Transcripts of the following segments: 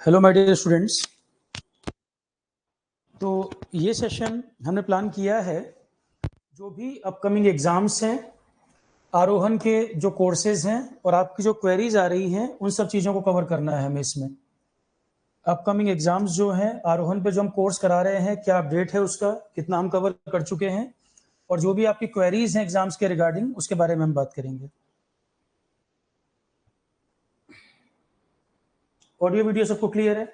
Hello my dear students. तो ये session हमने प्लान किया है, जो भी अपकमिंग एग्ज़ाम्स हैं, आरोहण के जो कोर्सेज हैं और आपकी जो क्वेरीज आ रही हैं, उन सब चीज़ों को कवर करना है हमें इसमें। अपकमिंग एग्ज़ाम्स जो हैं आरोहण पे जो हम कोर्स करा रहे हैं, क्या अपडेट है उसका, कितना हम कवर कर चुके हैं, और जो भी आपकी क्वेरीज हैं एग्ज़ाम्स के रिगार्डिंग, उसके बारे में हम बात करेंगे। ऑडियो वीडियो सबको क्लियर है?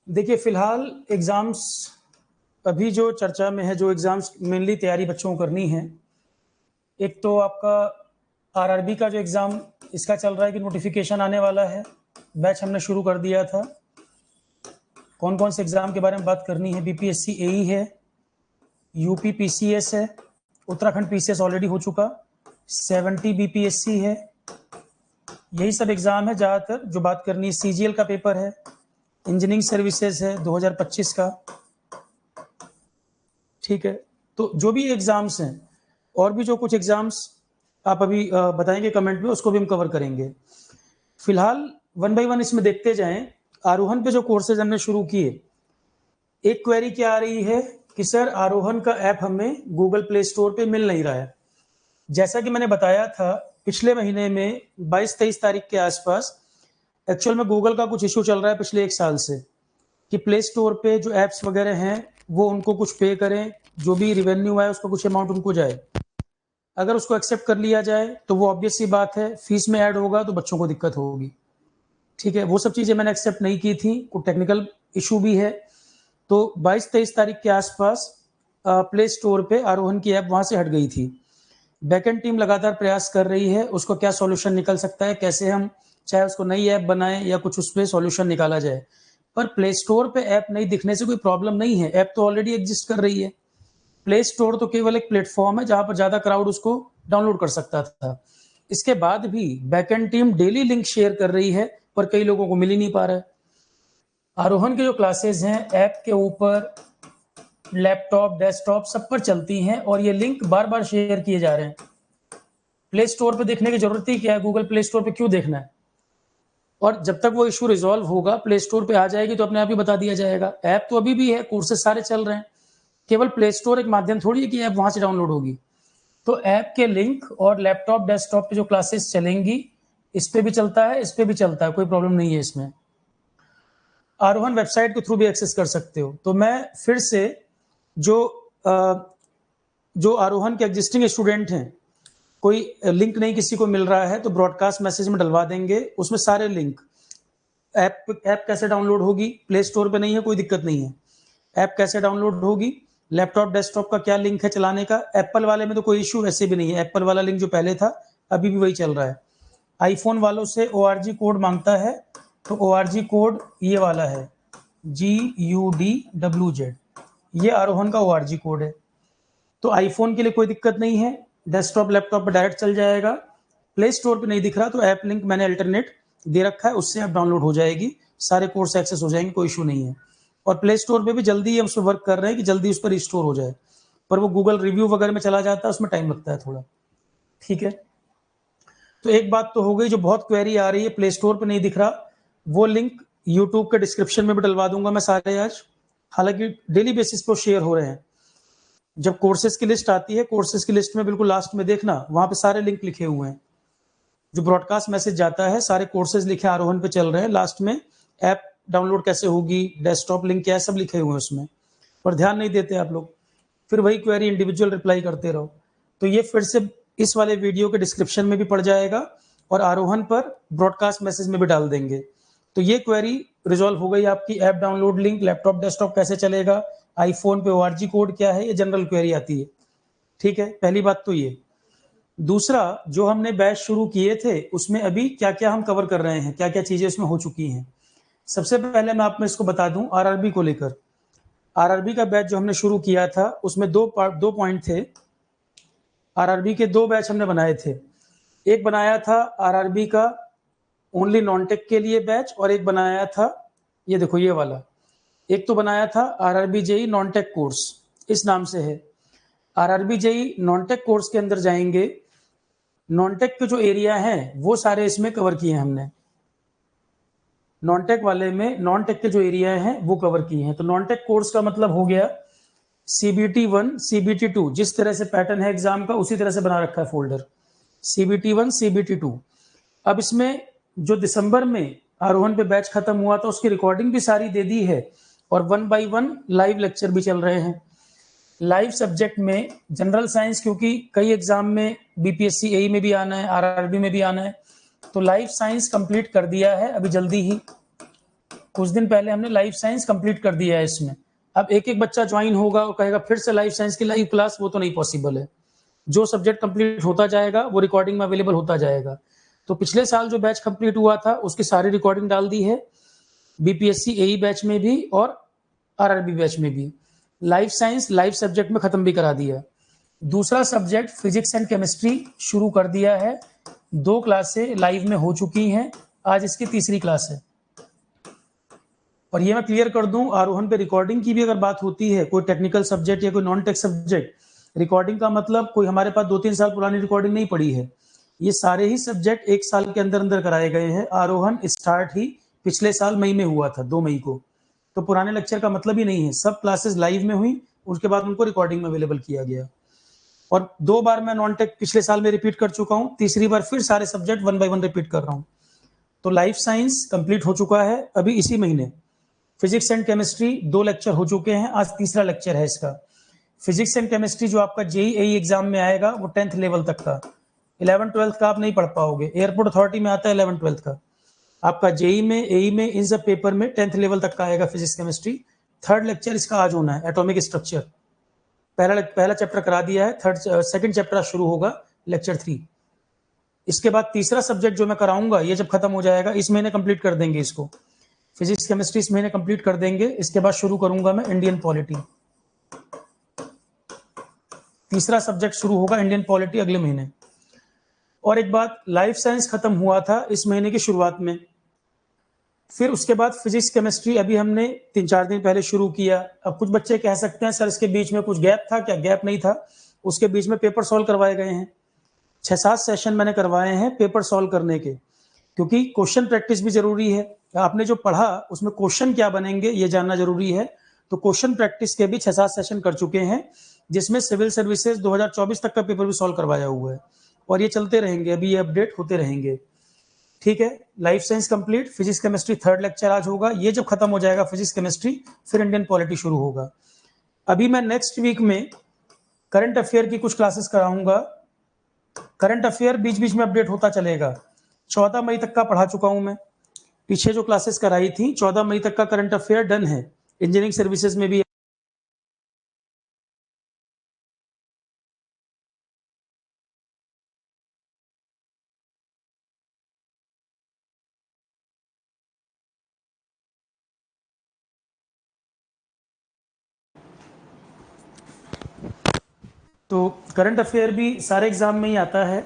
देखिए, फिलहाल एग्ज़ाम्स अभी जो चर्चा में है, जो एग्ज़ाम्स मेनली तैयारी बच्चों को करनी है, एक तो आपका आरआरबी का जो एग्ज़ाम इसका चल रहा है कि नोटिफिकेशन आने वाला है, बैच हमने शुरू कर दिया था। कौन कौन से एग्ज़ाम के बारे में बात करनी है? बीपीएससी एई है, यूपी पीसीएस है, उत्तराखंड पीसीएस ऑलरेडी हो चुका, 70 बीपीएससी है, यही सब एग्ज़ाम है ज़्यादातर जो बात करनी है। सीजीएल का पेपर है, इंजीनियरिंग सर्विसेज है 2025 का, ठीक है। तो जो भी एग्ज़ाम्स हैं और भी जो कुछ एग्ज़ाम्स आप अभी बताएंगे कमेंट में, उसको भी हम कवर करेंगे। फिलहाल वन बाय वन इसमें देखते जाएं। आरोहण पे जो कोर्सेज हमने शुरू किए, एक क्वेरी क्या आ रही है कि सर आरोहण का ऐप हमें गूगल प्ले स्टोर पे मिल नहीं रहा है। जैसा कि मैंने बताया था पिछले महीने में 22-23 तारीख के आसपास, एक्चुअल में गूगल का कुछ इशू चल रहा है पिछले 1 साल से कि प्ले स्टोर पे जो ऐप्स वगैरह हैं वो उनको कुछ पे करें, जो भी रिवेन्यू आए उसका कुछ अमाउंट उनको जाए। अगर उसको एक्सेप्ट कर लिया जाए तो वो ऑब्वियस सी बात है, फीस में ऐड होगा तो बच्चों को दिक्कत होगी, ठीक है। वो सब चीज़ें मैंने एक्सेप्ट नहीं की थी, कुछ टेक्निकल इशू भी है। तो 22-23 तारीख के आसपास प्ले स्टोर पे आरोहण की ऐप वहां से हट गई थी। बैकएंड टीम लगातार प्रयास कर रही है, उसको क्या सॉल्यूशन निकल सकता है, कैसे हम चाहे उसको नई ऐप बनाएं या कुछ उस पर सॉल्यूशन निकाला जाए। पर प्ले स्टोर पे ऐप नहीं दिखने से कोई प्रॉब्लम नहीं है, ऐप तो ऑलरेडी एग्जिस्ट कर रही है। प्ले स्टोर तो केवल एक प्लेटफॉर्म है जहां पर ज्यादा क्राउड उसको डाउनलोड कर सकता था। इसके बाद भी backend team daily link share कर रही है, पर कई लोगों को मिल ही नहीं पा रहा है। आरोहण के जो क्लासेस हैं ऐप के ऊपर लैपटॉप डेस्कटॉप सब पर चलती हैं, और ये लिंक बार बार शेयर किए जा रहे हैं। प्ले स्टोर पे देखने की जरूरत ही क्या है? गूगल प्ले स्टोर पे क्यों देखना है? और जब तक वो इशू रिजॉल्व होगा, प्ले स्टोर पे आ जाएगी तो अपने आप ही बता दिया जाएगा। ऐप तो अभी भी है, कोर्सेज सारे चल रहे हैं, केवल प्ले स्टोर एक माध्यम थोड़ी है कि ऐप वहां से डाउनलोड होगी। तो ऐप के लिंक और लैपटॉप डेस्कटॉप पे जो क्लासेस चलेंगी, इस पे भी चलता है, इस पे भी चलता है, कोई प्रॉब्लम नहीं है इसमें। आरोहण वेबसाइट के थ्रू भी एक्सेस कर सकते हो। तो मैं फिर से जो जो आरोहण के एग्जिस्टिंग स्टूडेंट हैं, कोई लिंक नहीं किसी को मिल रहा है तो ब्रॉडकास्ट मैसेज में डलवा देंगे, उसमें सारे लिंक। ऐप कैसे डाउनलोड होगी? प्ले स्टोर पे नहीं है, कोई दिक्कत नहीं है। ऐप कैसे डाउनलोड होगी, लैपटॉप डेस्कटॉप का क्या लिंक है चलाने का। एप्पल वाले में तो कोई इश्यू वैसे भी नहीं है, एप्पल वाला लिंक जो पहले था अभी भी वही चल रहा है। आईफोन वालों से ORG कोड मांगता है, तो ORG कोड ये वाला है, GUDWZ, ये आरोहण का ORG कोड है। तो आईफोन के लिए कोई दिक्कत नहीं है, डेस्कटॉप लैपटॉप पर डायरेक्ट चल जाएगा। प्ले स्टोर पे नहीं दिख रहा तो ऐप लिंक मैंने अल्टरनेट दे रखा है, उससे ऐप डाउनलोड हो जाएगी, सारे कोर्स एक्सेस हो जाएंगे, कोई इशू नहीं है। और प्ले स्टोर पे भी जल्दी हम उस पर वर्क कर रहे हैं कि जल्दी उस पर रिस्टोर हो जाए, पर वो गूगल रिव्यू वगैरह में चला जाता है, उसमें टाइम लगता है थोड़ा, ठीक है। तो एक बात तो हो गई, जो बहुत क्वेरी आ रही है प्ले स्टोर पे नहीं दिख रहा, वो लिंक यूट्यूब के डिस्क्रिप्शन में भी डलवा दूंगा मैं सारे आज। हालांकि डेली बेसिस पर शेयर हो रहे हैं। जब कोर्सेज की लिस्ट आती है, कोर्सेज की लिस्ट में बिल्कुल लास्ट में देखना, वहां पे सारे लिंक लिखे हुए हैं। जो ब्रॉडकास्ट मैसेज जाता है, सारे कोर्सेज लिखे आरोहण पे चल रहे हैं, लास्ट में ऐप डाउनलोड कैसे होगी, डेस्कटॉप लिंक क्या है, सब लिखे हुए हैं उसमें, पर ध्यान नहीं देते आप लोग। फिर वही क्वेरी इंडिविजुअल रिप्लाई करते रहो। तो ये फिर से इस वाले वीडियो के डिस्क्रिप्शन में भी पड़ जाएगा, और आरोहण पर ब्रॉडकास्ट मैसेज में भी डाल देंगे। तो ये क्वेरी रिजॉल्व हो गई आपकी। App download link, laptop desktop कैसे चलेगा, आईफोन पे ORG कोड क्या है, ये जनरल क्वेरी आती है, ठीक है। पहली बात तो ये। दूसरा, जो हमने बैच शुरू किए थे उसमें अभी क्या क्या हम कवर कर रहे हैं, क्या क्या चीजें उसमें हो चुकी हैं। सबसे पहले मैं आपको इसको बता दूं, आरआरबी को लेकर। आरआरबी का बैच जो हमने शुरू किया था उसमें दो पॉइंट थे। आरआरबी के 2 बैच हमने बनाए थे। एक बनाया था आरआरबी का ओनली नॉन टेक के लिए बैच, और एक बनाया था, ये देखो ये वाला, एक तो बनाया था RRB JE non tech course, इस नाम से है। RRB JE non tech course के अंदर जाएंगे, नॉन टेक के जो एरिया हैं वो सारे इसमें कवर किए हैं हमने। नॉन टेक वाले में नॉन टेक के जो एरिया हैं वो कवर किए हैं। तो नॉन टेक कोर्स का मतलब हो गया CBT 1 CBT 2, जिस तरह से पैटर्न है एग्जाम का उसी तरह से बना रखा है फोल्डर, CBT 1 CBT 2। अब इसमें जो दिसंबर में आरोहण पे बैच खत्म हुआ था उसकी रिकॉर्डिंग भी सारी दे दी है, और 1 बाय 1 लाइव लेक्चर भी चल रहे हैं। लाइव सब्जेक्ट में जनरल साइंस, क्योंकि कई एग्जाम में BPSC AE में भी आना है, RRB में भी आना है, तो लाइव साइंस कंप्लीट कर दिया है अभी जल्दी ही, कुछ दिन पहले हमने लाइफ साइंस कंप्लीट कर दिया है इसमें। अब एक एक बच्चा ज्वाइन होगा और कहेगा फिर से लाइफ साइंस की लाइव क्लास, वो तो नहीं पॉसिबल है। जो सब्जेक्ट कंप्लीट होता जाएगा वो रिकॉर्डिंग में अवेलेबल होता जाएगा। तो पिछले साल जो बैच कंप्लीट हुआ था उसकी सारी रिकॉर्डिंग डाल दी है, BPSC AE बैच में भी और RRB बैच में भी। लाइफ साइंस लाइव सब्जेक्ट में खत्म भी करा दिया। दूसरा सब्जेक्ट फिजिक्स एंड केमिस्ट्री शुरू कर दिया है, 2 क्लासें लाइव में हो चुकी हैं, आज इसकी तीसरी क्लास है। और ये मैं क्लियर कर दूं, आरोहण पे रिकॉर्डिंग की भी अगर बात होती है, कोई टेक्निकल सब्जेक्ट या कोई नॉन टेक सब्जेक्ट, रिकॉर्डिंग का मतलब कोई हमारे पास 2-3 साल पुरानी रिकॉर्डिंग नहीं पड़ी है। ये सारे ही सब्जेक्ट 1 साल के अंदर अंदर कराए गए हैं। आरोहण स्टार्ट ही पिछले साल मई में हुआ था, 2 मई को। तो पुराने लेक्चर का मतलब ही नहीं है, सब क्लासेस लाइव में हुई, उसके बाद उनको रिकॉर्डिंग में अवेलेबल किया गया। और 2 बार मैं नॉन टेक पिछले साल में रिपीट कर चुका हूँ, तीसरी बार फिर सारे सब्जेक्ट 1 बाय 1 रिपीट कर रहा हूँ। तो लाइफ साइंस कंप्लीट हो चुका है अभी इसी महीने। फिजिक्स एंड केमिस्ट्री 2 लेक्चर हो चुके हैं, आज तीसरा लेक्चर है इसका। फिजिक्स एंड केमिस्ट्री जो आपका JEE एग्जाम में आएगा वो 10th लेवल तक का, 11th-12th का आप नहीं पढ़ पाओगे। एयरपोर्ट अथॉरिटी में आता है 11th-12th का, आपका JEE में AE में इन सब पेपर में 10th लेवल तक का आएगा फिजिक्स केमिस्ट्री। थर्ड लेक्चर इसका आज होना है, एटॉमिक स्ट्रक्चर। पहला चैप्टर करा दिया है, सेकंड चैप्टर शुरू होगा लेक्चर 3। इसके बाद तीसरा सब्जेक्ट जो मैं कराऊंगा, ये जब खत्म हो जाएगा, इस महीने कंप्लीट कर देंगे इसको, फिजिक्स केमिस्ट्री इस महीने कंप्लीट कर देंगे। इसके बाद शुरू करूंगा मैं इंडियन पॉलिटी, तीसरा सब्जेक्ट शुरू होगा इंडियन पॉलिटी अगले महीने। और एक बात, लाइफ साइंस खत्म हुआ था इस महीने की शुरुआत में, फिर उसके बाद फिजिक्स केमिस्ट्री अभी हमने 3-4 दिन पहले शुरू किया। अब कुछ बच्चे कह सकते हैं सर इसके बीच में कुछ गैप था क्या? गैप नहीं था, उसके बीच में पेपर सॉल्व करवाए गए हैं। 6-7 सेशन मैंने करवाए हैं पेपर सॉल्व करने के, क्योंकि क्वेश्चन प्रैक्टिस भी जरूरी है। आपने जो पढ़ा उसमें क्वेश्चन क्या बनेंगे ये जानना जरूरी है। तो क्वेश्चन प्रैक्टिस के भी 6-7 सेशन कर चुके हैं, जिसमें सिविल सर्विसेज 2024 तक का पेपर भी सॉल्व करवाया हुआ है, और ये चलते रहेंगे, अभी ये अपडेट होते रहेंगे। ठीक है, life science complete, physics chemistry third lecture आज होगा। ये जब खत्म हो जाएगा फिजिक्स केमिस्ट्री, फिर इंडियन पॉलिटी शुरू होगा। अभी मैं नेक्स्ट वीक में करंट अफेयर की कुछ क्लासेस कराऊंगा। करंट अफेयर बीच बीच में अपडेट होता चलेगा। 14 मई तक का पढ़ा चुका हूं मैं, पीछे जो क्लासेस कराई थी 14 मई तक का करंट अफेयर डन है। इंजीनियरिंग सर्विसेज में भी तो करंट अफेयर भी सारे एग्जाम में ही आता है।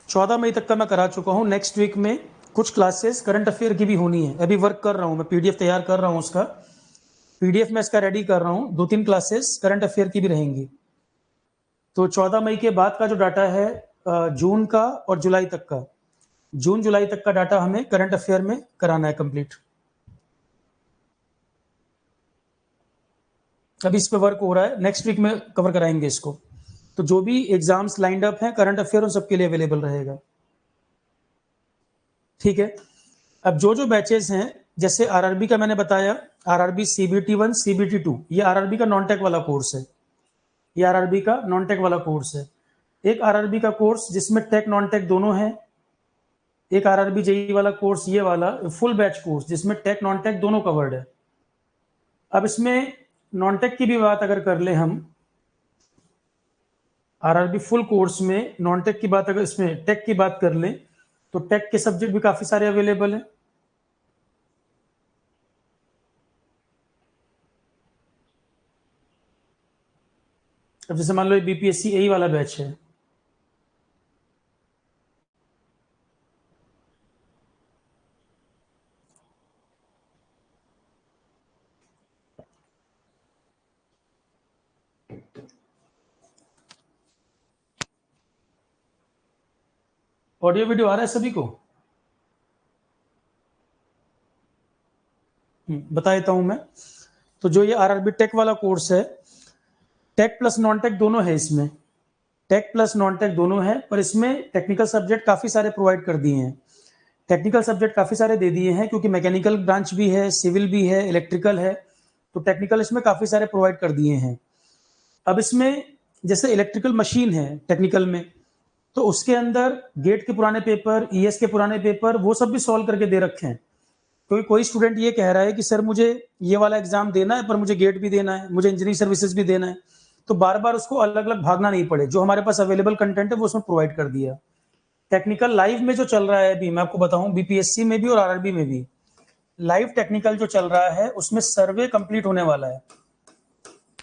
14 मई तक का मैं करा चुका हूँ। नेक्स्ट वीक में कुछ क्लासेस करंट अफेयर की भी होनी है, अभी वर्क कर रहा हूँ मैं, PDF तैयार कर रहा हूँ उसका, PDF में इसका रेडी कर रहा हूँ। 2-3 क्लासेस करंट अफेयर की भी रहेंगी। तो 14 मई के बाद का जो डाटा है जून का और जुलाई तक का, जून जुलाई तक का डाटा हमें करंट अफेयर में कराना है कंप्लीट। अभी इस पे वर्क हो रहा है, नेक्स्ट वीक में कवर कराएंगे इसको। तो जो भी एग्जाम्स लाइंड अप हैं करंट अफेयर उन सबके लिए अवेलेबल रहेगा। ठीक है, अब जो जो बैचेस हैं, जैसे RRB का मैंने बताया, RRB CBT 1 CBT 2, ये RRB का नॉन टेक वाला कोर्स है। ये RRB का नॉन टेक वाला कोर्स है। एक RRB का कोर्स जिसमें टेक नॉन टेक दोनों है, एक RRB JEE वाला कोर्स, ये वाला फुल बैच कोर्स जिसमें टेक नॉन टेक दोनों कवर्ड है। अब इसमें नॉन टेक की भी बात अगर कर ले हम, RRB फुल कोर्स में नॉन टेक की बात, अगर इसमें टेक की बात कर लें तो टेक के सब्जेक्ट भी काफी सारे अवेलेबल हैं। अब जैसे मान लो BPSC AE वाला बैच है, ऑडियो वीडियो आ रहा है सभी को? बता देता हूं मैं। तो जो ये आरआरबी टेक वाला कोर्स है, टेक प्लस नॉन टेक दोनों है इसमें, टेक प्लस नॉन टेक दोनों है, पर इसमें टेक्निकल सब्जेक्ट काफ़ी सारे प्रोवाइड कर दिए हैं। टेक्निकल सब्जेक्ट काफ़ी सारे दे दिए हैं, क्योंकि मैकेनिकल ब्रांच भी है, सिविल भी है, इलेक्ट्रिकल है, तो टेक्निकल इसमें काफ़ी सारे प्रोवाइड कर दिए हैं। अब इसमें जैसे इलेक्ट्रिकल मशीन है टेक्निकल में, तो उसके अंदर गेट के पुराने पेपर, ईएस के पुराने पेपर, वो सब भी सॉल्व करके दे रखे हैं। क्योंकि कोई स्टूडेंट ये कह रहा है कि सर मुझे ये वाला एग्जाम देना है, पर मुझे गेट भी देना है, मुझे इंजीनियरिंग सर्विसेज भी देना है, तो बार बार उसको अलग अलग भागना नहीं पड़े। जो हमारे पास अवेलेबल कंटेंट है वो उसमें प्रोवाइड कर दिया। टेक्निकल लाइव में जो चल रहा है अभी, मैं आपको बताऊं, बीपीएससी में भी और आरआरबी में भी लाइव टेक्निकल जो चल रहा है, उसमें सर्वे कंप्लीट होने वाला है।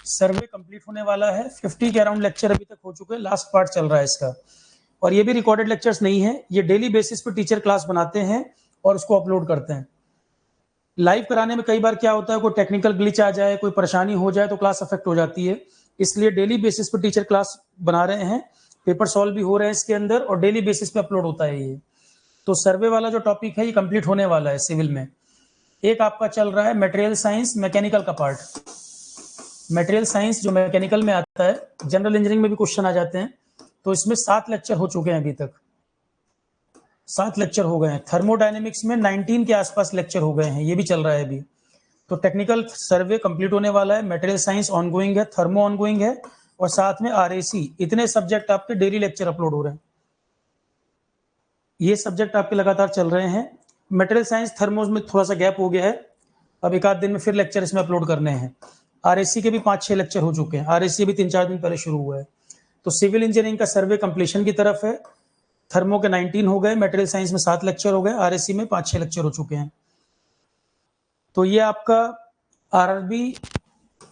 सर्वे कंप्लीट होने वाला है, 50 के अराउंड लेक्चर अभी तक हो चुके हैं, लास्ट पार्ट चल रहा है इसका। और ये भी रिकॉर्डेड लेक्चर्स नहीं है, ये डेली बेसिस पर टीचर क्लास बनाते हैं और उसको अपलोड करते हैं। लाइव कराने में कई बार क्या होता है, कोई टेक्निकल ग्लिच आ जाए, कोई परेशानी हो जाए, तो क्लास अफेक्ट हो जाती है। इसलिए डेली बेसिस पर टीचर क्लास बना रहे हैं, पेपर सॉल्व भी हो रहे हैं इसके अंदर, और डेली बेसिस पे अपलोड होता है ये। तो सर्वे वाला जो टॉपिक है ये कंप्लीट होने वाला है सिविल में। एक आपका चल रहा है मटेरियल साइंस मैकेनिकल का पार्ट। मटेरियल साइंस जो मैकेनिकल में आता है, जनरल इंजीनियरिंग में भी क्वेश्चन आ जाते हैं, तो इसमें 7 लेक्चर हो चुके हैं अभी तक, 7 लेक्चर हो गए हैं। थर्मोडायनेमिक्स में 19 के आसपास लेक्चर हो गए हैं, ये भी चल रहा है अभी। तो टेक्निकल सर्वे कंप्लीट होने वाला है, मटेरियल साइंस ऑनगोइंग है, थर्मो ऑनगोइंग है, और साथ में आरएसी, इतने सब्जेक्ट आपके डेली लेक्चर अपलोड हो रहे हैं। ये सब्जेक्ट आपके लगातार चल रहे हैं। मटेरियल साइंस थर्मोस में थोड़ा सा गैप हो गया है, अब एक आध दिन में फिर लेक्चर इसमें अपलोड करने हैं। आरएसी के भी 5-6 लेक्चर हो चुके हैं, आरएसी भी 3-4 दिन पहले शुरू हुआ है। तो सिविल इंजीनियरिंग का सर्वे कंप्लीशन की तरफ है। थर्मो के 19 हो गए, मटेरियल साइंस में 7 लेक्चर हो गए, आरएसी में 5-6 लेक्चर हो चुके हैं। तो ये आपका आरआरबी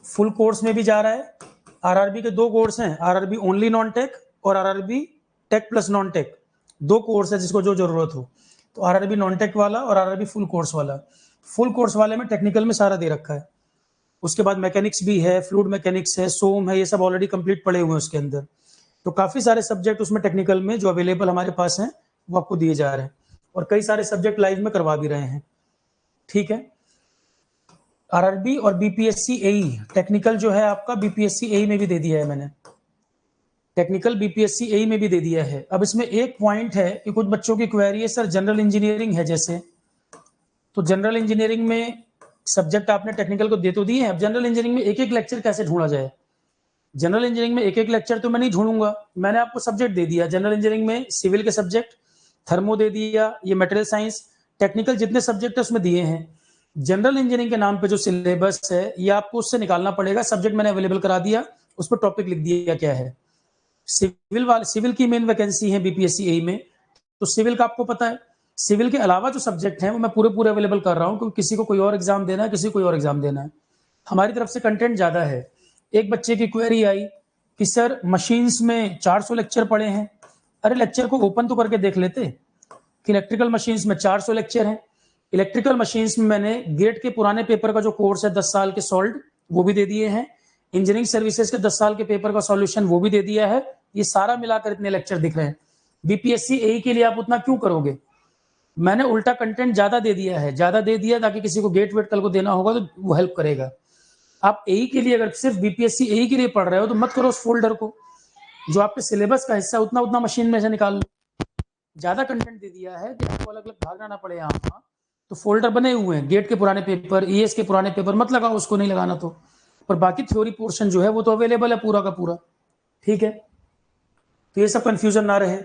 फुल कोर्स में भी जा रहा है। आरआरबी के 2 कोर्स हैं, आरआरबी ओनली नॉन टेक और RRB tech plus non tech, 2 course है जिसको जो जरूरत हो। तो आरआरबी नॉन टेक वाला और आरआरबी फुल कोर्स वाला। फुल कोर्स वाले में टेक्निकल में सारा दे रखा है, उसके बाद मैकेनिक्स भी है, फ्लूइड मैकेनिक्स है, सोम है, ये सब ऑलरेडी कंप्लीट पड़े हुए हैं उसके अंदर। तो काफी सारे सब्जेक्ट उसमें टेक्निकल में जो अवेलेबल हमारे पास हैं वो आपको दिए जा रहे हैं, और कई सारे सब्जेक्ट लाइव में करवा भी रहे हैं। ठीक है। आरआरबी और बीपीएससी एई टेक्निकल जो है आपका, बीपीएससी एई में भी दे दिया है मैंने, टेक्निकल बीपीएससी एई में भी दे दिया है। अब इसमें एक पॉइंट है कि कुछ बच्चों की क्वेरी है, सर जनरल इंजीनियरिंग है जैसे, तो जनरल इंजीनियरिंग में सब्जेक्ट आपने टेक्निकल को दे तो दिए हैं, अब जनरल इंजीनियरिंग में एक एक लेक्चर कैसे ढूंढा जाए। जनरल इंजीनियरिंग में एक एक लेक्चर तो मैं नहीं ढूंढूंगा, मैंने आपको सब्जेक्ट दे दिया जनरल इंजीनियरिंग में, सिविल के सब्जेक्ट, थर्मो दे दिया, ये मटेरियल साइंस, टेक्निकल जितने सब्जेक्ट है उसमें दिए हैं। जनरल इंजीनियरिंग के नाम पे जो सिलेबस है ये आपको उससे निकालना पड़ेगा, सब्जेक्ट मैंने अवेलेबल करा दिया, उस पर टॉपिक लिख दिया क्या है। सिविल की मेन वैकेंसी है बीपीएससी एई में, तो सिविल का आपको पता है। सिविल के अलावा जो सब्जेक्ट हैं वो मैं पूरे अवेलेबल कर रहा हूँ, क्योंकि किसी को कोई और एग्जाम देना है, किसी को कोई और एग्जाम देना है, हमारी तरफ से कंटेंट ज्यादा है। एक बच्चे की क्वेरी आई कि सर मशीन्स में 400 लेक्चर पड़े हैं, अरे लेक्चर को ओपन तो करके देख लेते कि इलेक्ट्रिकल मशीन्स में 400 लेक्चर हैं। इलेक्ट्रिकल मशीन्स में मैंने गेट के पुराने पेपर का जो कोर्स है 10 साल के सॉल्ड, वो भी दे दिए हैं। इंजीनियरिंग सर्विसेज के 10 साल के पेपर का सॉल्यूशन वो भी दे दिया है। ये सारा मिलाकर इतने लेक्चर दिख रहे हैं। बीपीएससी एई के लिए आप उतना क्यों करोगे, मैंने उल्टा कंटेंट ज्यादा दे दिया है, ज्यादा दे दिया ताकि किसी को गेट वेट कल को देना होगा तो वो हेल्प करेगा। आप एई के लिए, अगर सिर्फ बीपीएससी एई के लिए पढ़ रहे हो तो मत करो उस फोल्डर को, जो आपके सिलेबस का हिस्सा उतना उतना मशीन में से निकाल लो। ज्यादा कंटेंट दे दिया है कि आपको अलग अलग भागना ना पड़े यहाँ, तो फोल्डर बने हुए हैं, गेट के पुराने पेपर, ईएस के पुराने पेपर मत लगाओ, उसको नहीं लगाना तो, पर बाकी थ्योरी पोर्शन जो है वो तो अवेलेबल है पूरा का पूरा। ठीक है, तो ये सब कंफ्यूजन ना रहे।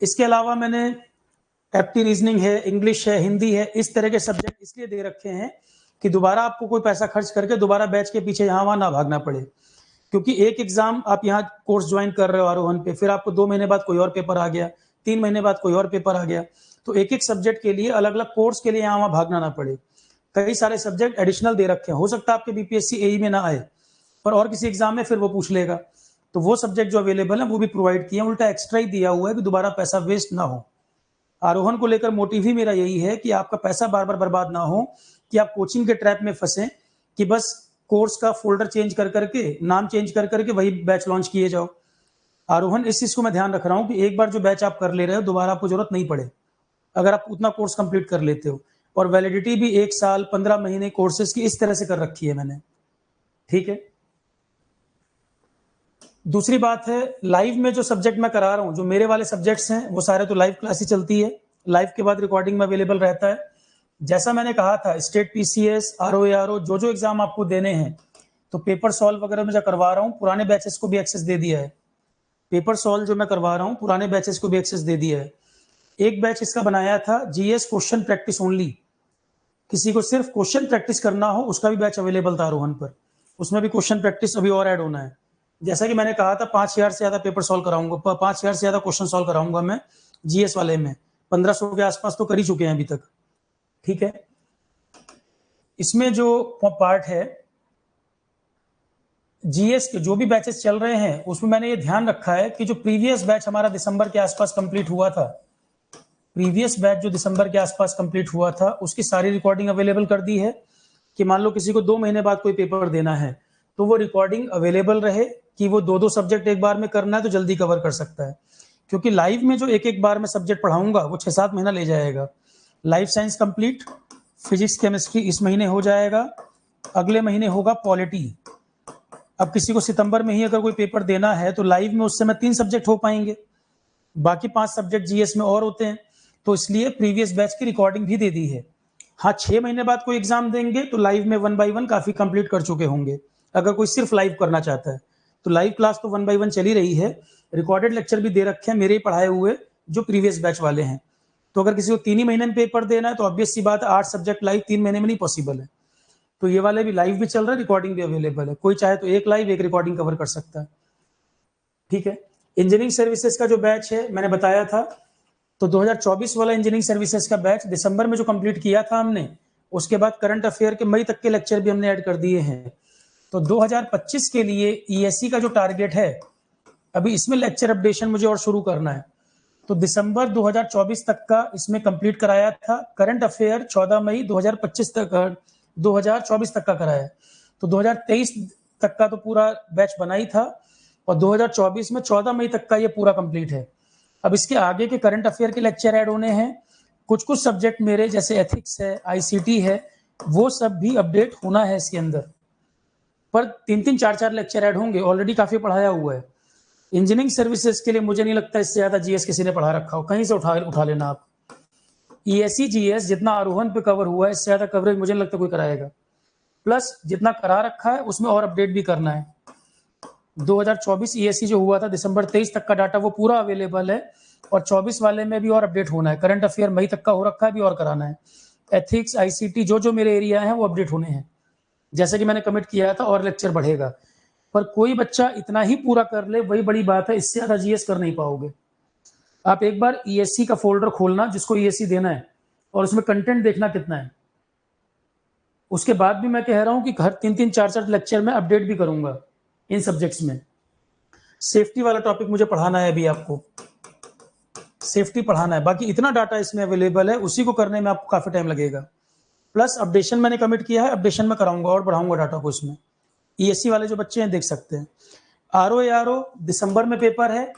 इसके अलावा मैंने एप्टी रीजनिंग है, इंग्लिश है, हिंदी है, इस तरह के सब्जेक्ट इसलिए दे रखे हैं कि दोबारा आपको कोई पैसा खर्च करके दोबारा बैच के पीछे यहाँ वहां ना भागना पड़े। क्योंकि एक एग्जाम आप यहाँ कोर्स ज्वाइन कर रहे हो आरोहन पे, फिर आपको 2 महीने बाद कोई और पेपर आ गया, 3 महीने बाद कोई और पेपर आ गया, तो एक एक सब्जेक्ट के लिए अलग अलग कोर्स के लिए यहाँ वहां भागना ना पड़े। कई सारे सब्जेक्ट एडिशनल दे रखे हैं, हो सकता है आपके बीपीएससी एई में ना आए पर और किसी एग्जाम में फिर वो पूछ लेगा, तो वो सब्जेक्ट जो अवेलेबल है वो भी प्रोवाइड किए, उल्टा एक्स्ट्रा ही दिया हुआ है कि दोबारा पैसा वेस्ट ना हो। आरोहन को लेकर मोटिव ही मेरा यही है कि आपका पैसा बार बार बर्बाद ना हो, कि आप कोचिंग के ट्रैप में फंसे कि बस कोर्स का फोल्डर चेंज कर करके, नाम चेंज कर करके वही बैच लॉन्च किए जाओ। आरोहन इस चीज को मैं ध्यान रख रहा हूं कि एक बार जो बैच आप कर ले रहे हो दोबारा आपको जरूरत नहीं पड़े, अगर आप उतना कोर्स कंप्लीट कर लेते हो। और वैलिडिटी भी 1 साल 15 महीने कोर्सेज की इस तरह से कर रखी है मैंने। ठीक है। दूसरी बात है, लाइव में जो सब्जेक्ट मैं करा रहा हूँ, जो मेरे वाले सब्जेक्ट्स हैं वो सारे तो लाइव क्लास ही चलती है। लाइव के बाद रिकॉर्डिंग में अवेलेबल रहता है। जैसा मैंने कहा था, स्टेट पीसीएस, आरओ जो जो एग्जाम आपको देने हैं, तो पेपर सॉल्व वगैरह में जो करवा रहा हूँ, पुराने बैचेस को भी एक्सेस दे दिया है। पेपर सॉल्व जो मैं करवा रहा हूँ, पुराने बैचेस को भी एक्सेस दे दिया है। एक बैच इसका बनाया था जीएस क्वेश्चन प्रैक्टिस ओनली, किसी को सिर्फ क्वेश्चन प्रैक्टिस करना हो उसका भी बैच अवेलेबल था आरोहन पर। उसमें भी क्वेश्चन प्रैक्टिस अभी और ऐड होना है। जैसा कि मैंने कहा था 5000 से ज्यादा पेपर सॉल्व कराऊंगा, 5000 से ज्यादा क्वेश्चन सॉल्व कराऊंगा मैं जीएस वाले में। 1500 के आसपास तो कर ही चुके हैं अभी तक। ठीक है। इसमें जो पार्ट है जीएस के जो भी बैचेस चल रहे हैं, उसमें मैंने ये ध्यान रखा है कि जो प्रीवियस बैच हमारा दिसंबर के आसपास कंप्लीट हुआ था, प्रीवियस बैच जो दिसंबर के आसपास कंप्लीट हुआ था, उसकी सारी रिकॉर्डिंग अवेलेबल कर दी है कि मान लो किसी को 2 महीने बाद कोई पेपर देना है तो वो रिकॉर्डिंग अवेलेबल रहे कि वो 2-2 सब्जेक्ट एक बार में करना है तो जल्दी कवर कर सकता है। क्योंकि लाइव में जो एक बार में सब्जेक्ट पढ़ाऊंगा वो 6-7 महीना ले जाएगा। Life science complete, physics chemistry इस महीने हो जाएगा, अगले महीने होगा पॉलिटी। अब किसी को सितंबर में ही अगर कोई पेपर देना है तो लाइव में उस समय 3 सब्जेक्ट हो पाएंगे, बाकी 5 सब्जेक्ट जीएस में और होते हैं, तो इसलिए प्रीवियस बैच की रिकॉर्डिंग भी दे दी है। हाँ, 6 महीने बाद कोई एग्जाम देंगे तो लाइव में 1 बाय 1 काफी कंप्लीट कर चुके होंगे। अगर कोई सिर्फ लाइव करना चाहता है तो लाइव क्लास तो 1 बाय 1 चली रही है, रिकॉर्डेड लेक्चर भी दे रखे हैं मेरे ही पढ़ाए हुए जो प्रीवियस बैच वाले हैं। तो अगर किसी को 3 ही महीने में पेपर देना है तो ऑब्वियस सी बात है 8 सब्जेक्ट लाइव 3 महीने में नहीं पॉसिबल है। तो ये वाले भी लाइव भी चल रहा है, रिकॉर्डिंग भी अवेलेबल है। कोई चाहे तो एक लाइव एक रिकॉर्डिंग कवर कर सकता है। ठीक है। इंजीनियरिंग सर्विसेज का जो बैच है मैंने बताया था, तो 2024 वाला इंजीनियरिंग सर्विसेज का बैच दिसंबर में जो कंप्लीट किया था हमने, उसके बाद करंट अफेयर के मई तक के लेक्चर भी हमने ऐड कर दिए हैं। तो 2025 के लिए ईएससी का जो टारगेट है, अभी इसमें लेक्चर अपडेशन मुझे और शुरू करना है, तो दिसंबर 2024 तक का इसमें कंप्लीट कराया था। करंट अफेयर 14 मई 2025 तक 2024 तक का कराया, तो 2023 तक का तो पूरा बैच बना ही था और 2024 में 14 मई तक का ये पूरा कंप्लीट है। अब इसके आगे के करंट अफेयर के लेक्चर ऐड होने हैं। कुछ कुछ सब्जेक्ट मेरे जैसे एथिक्स है, आईसीटी है, वो सब भी अपडेट होना है इसके अंदर, पर 3-3 4-4 लेक्चर ऐड होंगे। ऑलरेडी काफी पढ़ाया हुआ है। इंजीनियरिंग सर्विसेज के लिए मुझे नहीं लगता इससे ज्यादा जीएस किसी ने पढ़ा रखा हो, कहीं से उठा लेना आप। ईएससी जीएस जितना आरोहन पे कवर हुआ है, इससे ज्यादा कवरेज मुझे नहीं लगता कोई कराएगा। प्लस जितना करा रखा है उसमें और अपडेट भी करना है। 2024 ईएससी जो हुआ था दिसंबर 23 तक का डाटा वो पूरा अवेलेबल है, और 24 वाले में भी और अपडेट होना है। करंट अफेयर मई तक का हो रखा है, भी और कराना है। एथिक्स, आईसीटी जो जो मेरे एरिया है वो अपडेट होने हैं। जैसे कि मैंने कमिट किया था और लेक्चर बढ़ेगा, पर कोई बच्चा इतना ही पूरा कर ले वही बड़ी बात है, इससे ज्यादा जीएस कर नहीं पाओगे। आप एक बार ईएससी का फोल्डर खोलना जिसको ईएससी देना है, और उसमें कंटेंट देखना कितना है। उसके बाद भी मैं कह रहा हूं कि हर 3-3 4-4 लेक्चर में अपडेट भी करूंगा इन सब्जेक्ट्स में। सेफ्टी वाला टॉपिक मुझे पढ़ाना है, अभी आपको सेफ्टी पढ़ाना है। बाकी इतना डाटा इसमें अवेलेबल है, उसी को करने में आपको काफी टाइम लगेगा। प्लस अपडेशन मैंने कमिट किया है, अपडेशन में कराऊंगा और बढ़ाऊंगा डाटा को इसमें। ईएससी वाले जो बच्चे हैं देख सकते हैं। आरओ दिसंबर में पेपर है,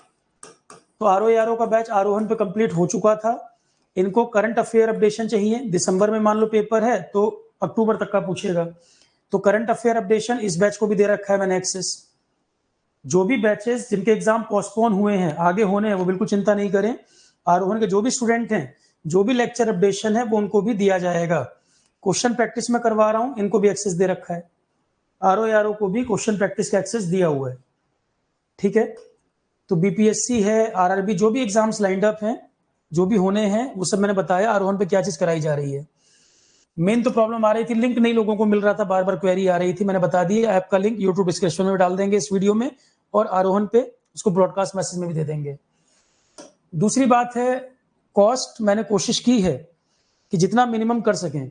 तो आरओ का बैच आरोहन पे कंप्लीट हो चुका था। इनको करंट अफेयर अपडेशन चाहिए। दिसंबर में मान लो पेपर है तो अक्टूबर तक का पूछेगा, तो करंट अफेयर अपडेशन इस बैच को भी दे रखा है मैंने एक्सेस। जो भी बैचेस जिनके एग्जाम पोस्टपोन हुए हैं, आगे होने हैं, वो बिल्कुल चिंता नहीं करें। आरोहन के जो भी स्टूडेंट हैं, जो भी लेक्चर अपडेशन है वो उनको भी दिया जाएगा। क्वेश्चन प्रैक्टिस में करवा रहा हूं, इनको भी एक्सेस दे रखा है। आरओ को भी क्वेश्चन प्रैक्टिस का एक्सेस दिया हुआ है। ठीक है। तो बीपीएससी है, आरआरबी, जो भी एग्जाम्स लाइंड अप हैं, जो भी होने हैं, वो सब मैंने बताया आरोहन पे क्या चीज कराई जा रही है। मेन तो प्रॉब्लम आ रही थी, लिंक नहीं लोगों को मिल रहा था, बार बार क्वेरी आ रही थी। मैंने बता दिया, ऐप का लिंक यूट्यूब डिस्क्रिप्शन में डाल देंगे इस वीडियो में, और आरोहन पे उसको ब्रॉडकास्ट मैसेज में भी दे देंगे। दूसरी बात है, कॉस्ट मैंने कोशिश की है कि जितना मिनिमम कर सकें,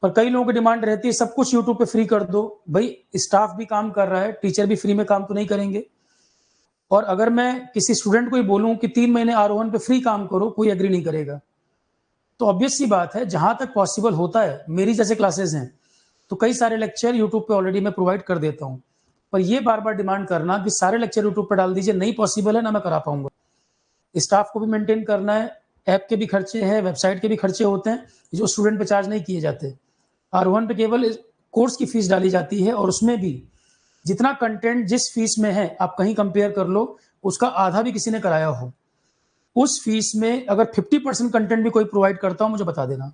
पर कई लोगों की डिमांड रहती है सब कुछ यूट्यूब पे फ्री कर दो। भाई स्टाफ भी काम कर रहा है, टीचर भी फ्री में काम तो नहीं करेंगे। और अगर मैं किसी स्टूडेंट को ही बोलूं कि 3 महीने आरोहन पे फ्री काम करो, कोई एग्री नहीं करेगा। तो ऑब्वियस सी बात है, जहां तक पॉसिबल होता है, मेरी जैसे क्लासेस हैं तो कई सारे लेक्चर यूट्यूब पे ऑलरेडी मैं प्रोवाइड कर देता हूं। पर ये बार बार डिमांड करना कि सारे लेक्चर यूट्यूब पर डाल दीजिए, नहीं पॉसिबल है, ना मैं करा पाऊंगा। स्टाफ को भी मेंटेन करना है, ऐप के भी खर्चे हैं, वेबसाइट के भी खर्चे होते हैं जो स्टूडेंट पे चार्ज नहीं किए जाते। आरोहन पे केवल कोर्स की फीस डाली जाती है और उसमें भी जितना कंटेंट जिस फीस में है आप कहीं कंपेयर कर लो, उसका आधा भी किसी ने कराया हो, उस फीस में अगर 50% कंटेंट भी कोई प्रोवाइड करता हो मुझे बता देना,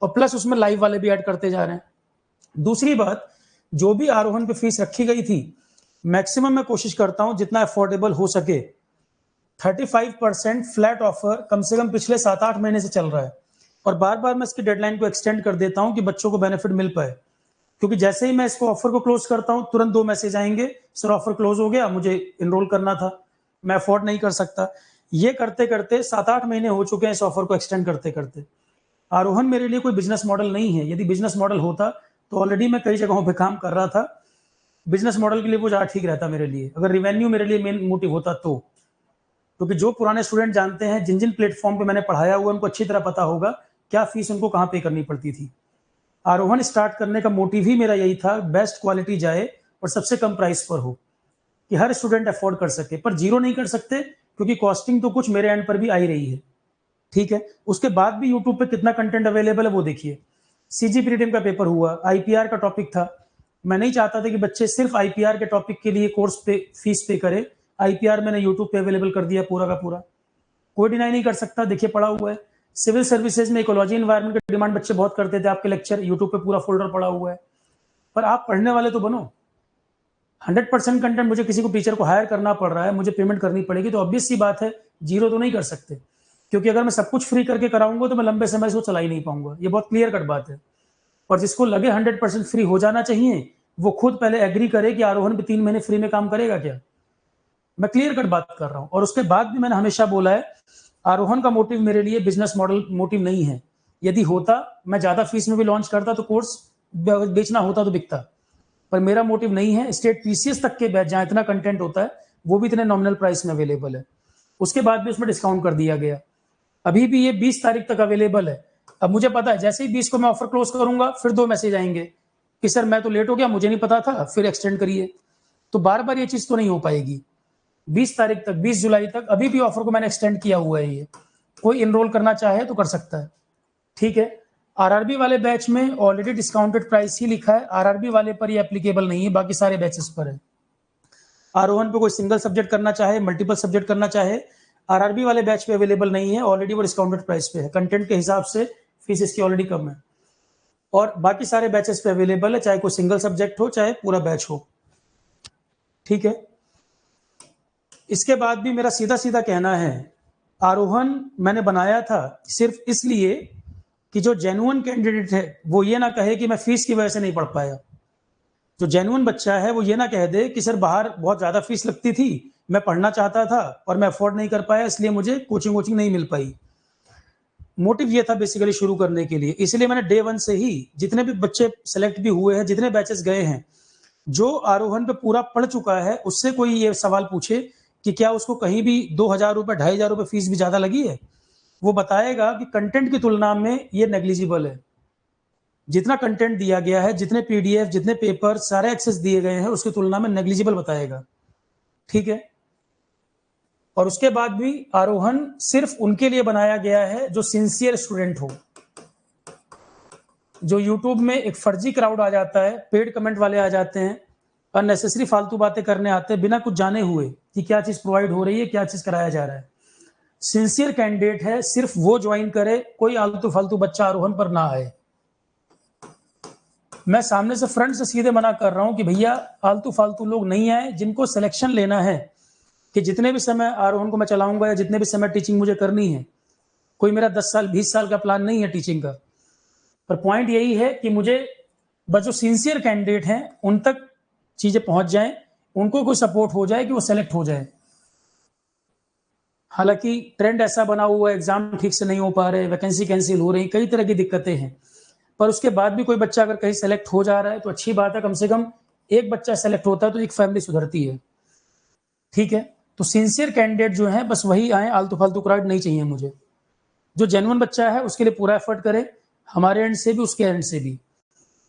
और प्लस उसमें लाइव वाले भी ऐड करते जा रहे हैं। दूसरी बात, जो भी आरोहन पे फीस रखी गई थी, मैक्सिमम मैं कोशिश करता हूं जितना अफोर्डेबल हो सके। 35% फ्लैट ऑफर कम से कम पिछले 7-8 महीने से चल रहा है, और बार बार मैं इसकी डेडलाइन को एक्सटेंड कर देता हूं कि बच्चों को बेनिफिट मिल पाए। क्योंकि जैसे ही मैं इसको ऑफर को क्लोज करता हूं, तुरंत 2 मैसेज आएंगे, सर ऑफर क्लोज हो गया, मुझे इनरोल करना था, मैं अफोर्ड नहीं कर सकता। ये करते करते 7-8 महीने हो चुके हैं इस ऑफर को एक्सटेंड करते करते। आरोहन मेरे लिए कोई बिजनेस मॉडल नहीं है। यदि बिजनेस मॉडल होता तो ऑलरेडी मैं कई जगहों पे काम कर रहा था। बिजनेस मॉडल के लिए वो ज़्यादा ठीक रहता मेरे लिए, अगर रिवेन्यू मेरे लिए मेन मोटिव होता तो। क्योंकि जो पुराने स्टूडेंट जानते हैं, जिन जिन प्लेटफॉर्म पे मैंने पढ़ाया हुआ, उनको अच्छी तरह पता होगा क्या फीस उनको कहाँ पे करनी पड़ती थी। आरोहन स्टार्ट करने का मोटिव ही मेरा यही था, बेस्ट क्वालिटी जाए और सबसे कम प्राइस पर हो, कि हर स्टूडेंट अफोर्ड कर सके। पर जीरो नहीं कर सकते, क्योंकि कॉस्टिंग तो कुछ मेरे एंड पर भी आ ही रही है, ठीक है। उसके बाद भी यूट्यूब पे कितना कंटेंट अवेलेबल है वो देखिए। सीजीपी रिटेम का पेपर हुआ, आईपीआर का टॉपिक था। मैं नहीं चाहता था कि बच्चे सिर्फ आईपीआर के टॉपिक के लिए कोर्स पे फीस पे करें। आईपीआर मैंने यूट्यूब पे अवेलेबल कर दिया पूरा का पूरा, कोई डिनाई नहीं कर सकता, देखिए पड़ा हुआ है। सिविल सर्विसेज में इकोलॉजी एनवायरमेंट की डिमांड बच्चे बहुत करते थे, आपके लेक्चर यूट्यूब पे पूरा फोल्डर पड़ा हुआ है। पर आप पढ़ने वाले तो बनो। 100% कंटेंट मुझे किसी को टीचर को हायर करना पड़ रहा है, मुझे पेमेंट करनी पड़ेगी, तो ऑब्वियस सी बात है जीरो तो नहीं कर सकते। क्योंकि अगर मैं सब कुछ फ्री करके कराऊंगा तो मैं लंबे समय से वो चला ही नहीं पाऊंगा, ये बहुत क्लियर कट बात है। और जिसको लगे 100% फ्री हो जाना चाहिए, वो खुद पहले एग्री करे कि आरोहन पे 3 महीने फ्री में काम करेगा क्या। मैं क्लियर कट बात कर रहा हूं। और उसके बाद भी मैंने हमेशा बोला है, आरोहन का मोटिव मेरे लिए बिजनेस मॉडल मोटिव नहीं है। यदि होता, मैं ज्यादा फीस में भी लॉन्च करता तो कोर्स बेचना होता तो बिकता। पर मेरा मोटिव नहीं है। स्टेट पीसीएस तक के बैच जहां इतना कंटेंट होता है, वो भी इतने नॉमिनल प्राइस में अवेलेबल है। उसके बाद भी उसमें डिस्काउंट कर दिया गया। अभी भी ये 20 तारीख तक अवेलेबल है। अब मुझे पता है जैसे ही 20 को मैं ऑफर क्लोज करूंगा, फिर 2 मैसेज आएंगे कि सर मैं तो लेट हो गया, मुझे नहीं पता था, फिर एक्सटेंड करिए। तो बार बार ये चीज तो नहीं हो पाएगी। 20 तारीख तक, 20 जुलाई तक अभी भी ऑफर को मैंने एक्सटेंड किया हुआ है। ये कोई इनरोल करना चाहे तो कर सकता है, ठीक है। आरआरबी वाले बैच में ऑलरेडी डिस्काउंटेड प्राइस ही लिखा है, आरआरबी वाले पर ये एप्लीकेबल नहीं है, बाकी सारे बैचेस पर है। आरोहन पे कोई सिंगल सब्जेक्ट करना चाहे, मल्टीपल सब्जेक्ट करना चाहे, आरआरबी वाले बैच पे अवेलेबल नहीं है, ऑलरेडी वो डिस्काउंटेड प्राइस पे है। कंटेंट के हिसाब से फीस इसकी ऑलरेडी कम है, और बाकी सारे बैचेस पे अवेलेबल है, चाहे कोई सिंगल सब्जेक्ट हो चाहे पूरा बैच हो, ठीक है। इसके बाद भी मेरा सीधा सीधा कहना है, आरोहन मैंने बनाया था सिर्फ इसलिए कि जो जेन्युइन कैंडिडेट है वो ये ना कहे कि मैं फीस की वजह से नहीं पढ़ पाया। जो जेन्युइन बच्चा है वो ये ना कह दे कि सर बाहर बहुत ज्यादा फीस लगती थी, मैं पढ़ना चाहता था और मैं अफोर्ड नहीं कर पाया, इसलिए मुझे कोचिंग नहीं मिल पाई। मोटिव ये था बेसिकली शुरू करने के लिए। इसलिए मैंने डे 1 से ही जितने भी बच्चे सेलेक्ट भी हुए हैं, जितने बैचेस गए हैं, जो आरोहन पे पूरा पढ़ चुका है, उससे कोई ये सवाल पूछे कि क्या उसको कहीं भी 2,000 रुपए 2,500 रुपए फीस भी ज्यादा लगी है, वो बताएगा कि कंटेंट की तुलना में ये नेग्लिजिबल है। जितना कंटेंट दिया गया है, जितने पीडीएफ, जितने पेपर, सारे एक्सेस दिए गए हैं, उसकी तुलना में नेग्लिजिबल बताएगा, ठीक है। और उसके बाद भी आरोहन सिर्फ उनके लिए बनाया गया है जो सिंसियर स्टूडेंट हो। जो यूट्यूब में एक फर्जी क्राउड आ जाता है, पेड कमेंट वाले आ जाते हैं, अननेसेसरी फालतू बातें करने आते हैं बिना कुछ जाने हुए कि क्या चीज प्रोवाइड हो रही है, क्या चीज कराया जा रहा है। सिंसियर कैंडिडेट है, सिर्फ वो ज्वाइन करे, कोई आलतू फालतू बच्चा आरोहन पर ना आए। मैं सामने से फ्रंट से सीधे मना कर रहा हूं कि भैया आलतू फालतू लोग नहीं आए। जिनको सिलेक्शन लेना है कि जितने भी समय आरोहन को मैं चलाऊंगा या जितने भी समय टीचिंग मुझे करनी है, कोई मेरा 10 साल 20 साल का प्लान नहीं है टीचिंग का, पर पॉइंट यही है कि मुझे बस जो सिंसियर कैंडिडेट हैं उन तक चीजें पहुंच जाएं, उनको कोई सपोर्ट हो जाए कि वो सेलेक्ट हो जाए। हालांकि ट्रेंड ऐसा बना हुआ है, एग्जाम ठीक से नहीं हो पा रहे, वैकेंसी कैंसिल हो रही, कई तरह की दिक्कतें हैं, पर उसके बाद भी कोई बच्चा अगर कहीं सेलेक्ट हो जा रहा है तो अच्छी बात है। कम से कम एक बच्चा सेलेक्ट होता है तो एक फैमिली सुधरती है, ठीक है। तो सिंसियर कैंडिडेट जो है बस वही आए, आलतू फालतू क्राउड नहीं चाहिए मुझे। जो जेन्युइन बच्चा है उसके लिए पूरा एफर्ट करे, हमारे एंड से भी उसके एंड से भी,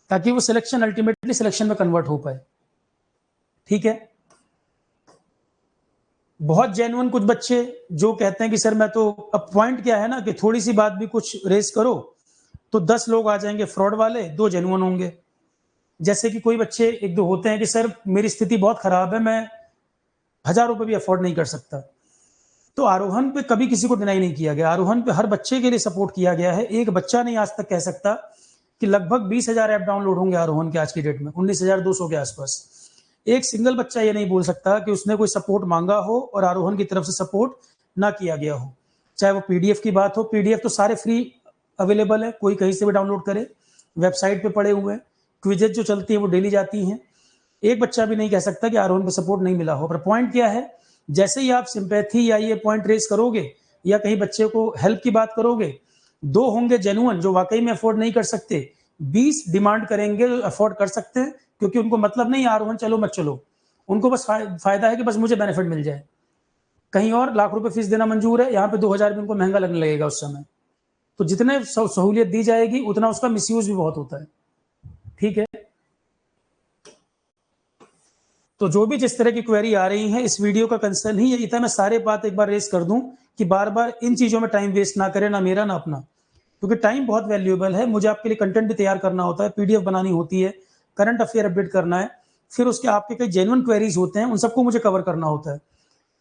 ताकि वो सिलेक्शन अल्टीमेटली सिलेक्शन में कन्वर्ट हो पाए, ठीक है। बहुत जेन्युइन कुछ बच्चे जो कहते हैं कि सर मैं तो, अब पॉइंट क्या है ना कि थोड़ी सी बात भी कुछ रेस करो तो 10 लोग आ जाएंगे फ्रॉड वाले, 2 जेन्युइन होंगे। जैसे कि कोई बच्चे 1-2 होते हैं कि सर मेरी स्थिति बहुत खराब है, मैं 1000 रुपए भी अफोर्ड नहीं कर सकता। तो आरोहन पे कभी किसी को डिनाई नहीं किया गया, आरोहन पे हर बच्चे के लिए सपोर्ट किया गया है। एक बच्चा नहीं आज तक कह सकता कि लगभग 20,000 ऐप डाउनलोड होंगे आरोहन के आज की डेट में, 19,200 के आसपास। एक सिंगल बच्चा ये नहीं बोल सकता कि उसने कोई सपोर्ट मांगा हो और आरोहन की तरफ से सपोर्ट ना किया गया हो। चाहे वो पीडीएफ की बात हो, पीडीएफ तो सारे फ्री अवेलेबल है, कोई कहीं से भी डाउनलोड करे, वेबसाइट पे पड़े हुए हैं। क्विजेज जो चलती है वो डेली जाती हैं। एक बच्चा भी नहीं कह सकता कि आरोहन पे सपोर्ट नहीं मिला हो। पर पॉइंट क्या है, जैसे ही आप सिंपैथी या ये पॉइंट रेस करोगे या कहीं बच्चे को हेल्प की बात करोगे, 2 होंगे जेन्युइन जो वाकई में अफोर्ड नहीं कर सकते, 20 डिमांड करेंगे जो अफोर्ड कर सकते हैं, क्योंकि उनको मतलब नहीं आरोहन चलो मत चलो, उनको बस फायदा है कि बस मुझे बेनिफिट मिल जाए। कहीं और लाख रुपए फीस देना मंजूर है, यहाँ पे 2000 भी उनको महंगा लगने लगेगा उस समय। तो जितने सहूलियत दी जाएगी उतना उसका मिसयूज भी बहुत होता है। ठीक है, तो जो भी जिस तरह की क्वेरी आ रही है, इस वीडियो का कंसर्न ही यही था, मैं सारे बात एक बार रेस कर दूं कि बार बार इन चीजों में टाइम वेस्ट ना करें, ना मेरा ना अपना, क्योंकि टाइम बहुत वैल्यूएबल है। मुझे आपके लिए कंटेंट भी तैयार करना होता है, पीडीएफ बनानी होती है, करंट अफेयर अपडेट करना है, फिर उसके आपके कई जेन्युइन क्वेरीज होते हैं, उन सबको मुझे कवर करना होता है।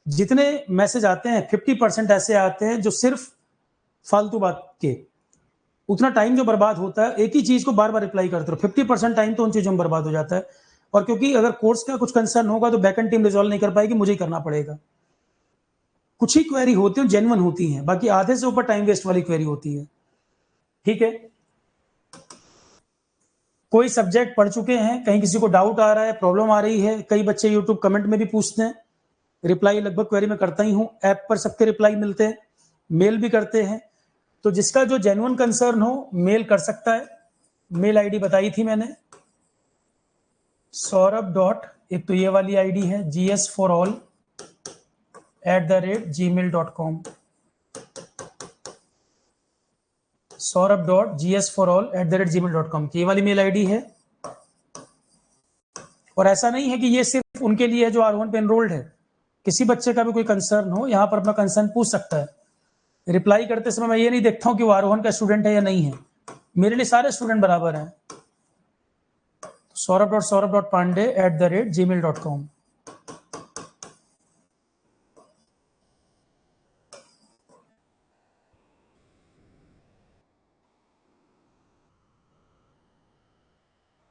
जितने मैसेज आते हैं 50% ऐसे आते हैं जो सिर्फ फालतू बात के, उतना टाइम जो बर्बाद होता है एक ही चीज को बार बार रिप्लाई करते रहो, 50% टाइम तो उन चीजों में बर्बाद हो जाता है। और क्योंकि अगर कोर्स का कुछ कंसर्न होगा तो बैकएंड टीम रिजॉल्व नहीं कर पाएगी, मुझे ही करना पड़ेगा। कुछ ही क्वेरी होती है जेन्युइन होती है, बाकी आधे से ऊपर टाइम वेस्ट वाली क्वेरी होती है। ठीक है, कोई सब्जेक्ट पढ़ चुके हैं, कहीं किसी को डाउट आ रहा है, प्रॉब्लम आ रही है, कई बच्चे यूट्यूब कमेंट में भी पूछते हैं, रिप्लाई लगभग क्वेरी में करता ही हूं, ऐप पर सबके रिप्लाई मिलते हैं, मेल भी करते हैं। तो जिसका जो जेन्युइन कंसर्न हो मेल कर सकता है। मेल आईडी बताई थी मैंने, सौरभ डॉट, एक तो ये वाली आईडी है gs4all@gmail.com, saurabh.gs4all@gmail.com की ये वाली मेल आईडी है। और ऐसा नहीं है कि ये सिर्फ उनके लिए है जो आरोहन पे एनरोल्ड है, किसी बच्चे का भी कोई कंसर्न हो यहाँ पर अपना कंसर्न पूछ सकता है। रिप्लाई करते समय मैं ये नहीं देखता हूँ कि वो आरोहन का स्टूडेंट है या नहीं है, मेरे लिए सारे स्टूडेंट बराबर हैं। saurabh.pandey@gmail.com।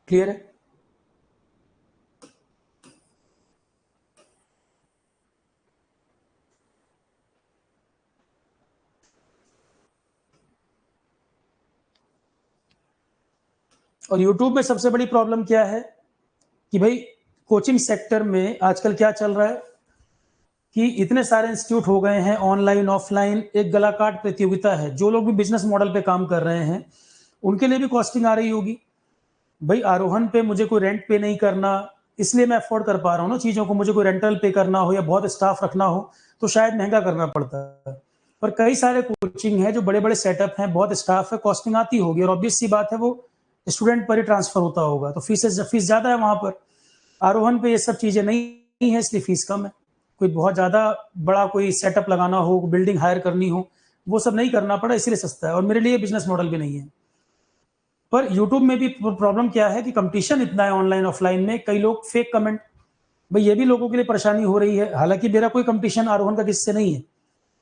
क्लियर है? और YouTube में सबसे बड़ी प्रॉब्लम क्या है कि भाई कोचिंग सेक्टर में आजकल क्या चल रहा है कि इतने सारे इंस्टीट्यूट हो गए हैं, ऑनलाइन ऑफलाइन, एक गला काट प्रतियोगिता है। जो लोग भी बिजनेस मॉडल पे काम कर रहे हैं उनके लिए भी कॉस्टिंग आ रही होगी। भाई आरोहन पे मुझे कोई रेंट पे नहीं करना, इसलिए मैं अफोर्ड कर पा रहा हूँ ना चीज़ों को, मुझे कोई रेंटल पे करना हो या बहुत स्टाफ रखना हो तो शायद महंगा करना पड़ता है। पर कई सारे कोचिंग है जो बड़े बड़े सेटअप हैं, बहुत स्टाफ है, कॉस्टिंग आती होगी और ऑब्वियस सी बात है वो स्टूडेंट पर ही ट्रांसफर होता होगा, तो फीस ज़्यादा है वहाँ पर। आरोहन पे ये सब चीज़ें नहीं है इसलिए फीस कम है। कोई बहुत ज़्यादा बड़ा कोई सेटअप लगाना हो, बिल्डिंग हायर करनी हो, वो सब नहीं करना पड़ा इसलिए सस्ता है, और मेरे लिए बिजनेस मॉडल भी नहीं है। पर यूट्यूब में भी प्रॉब्लम क्या है कि कंपटीशन इतना है ऑनलाइन ऑफलाइन में, कई लोग फेक कमेंट, भाई ये भी लोगों के लिए परेशानी हो रही है। हालांकि मेरा कोई कंपटीशन आरोहन का किससे नहीं है,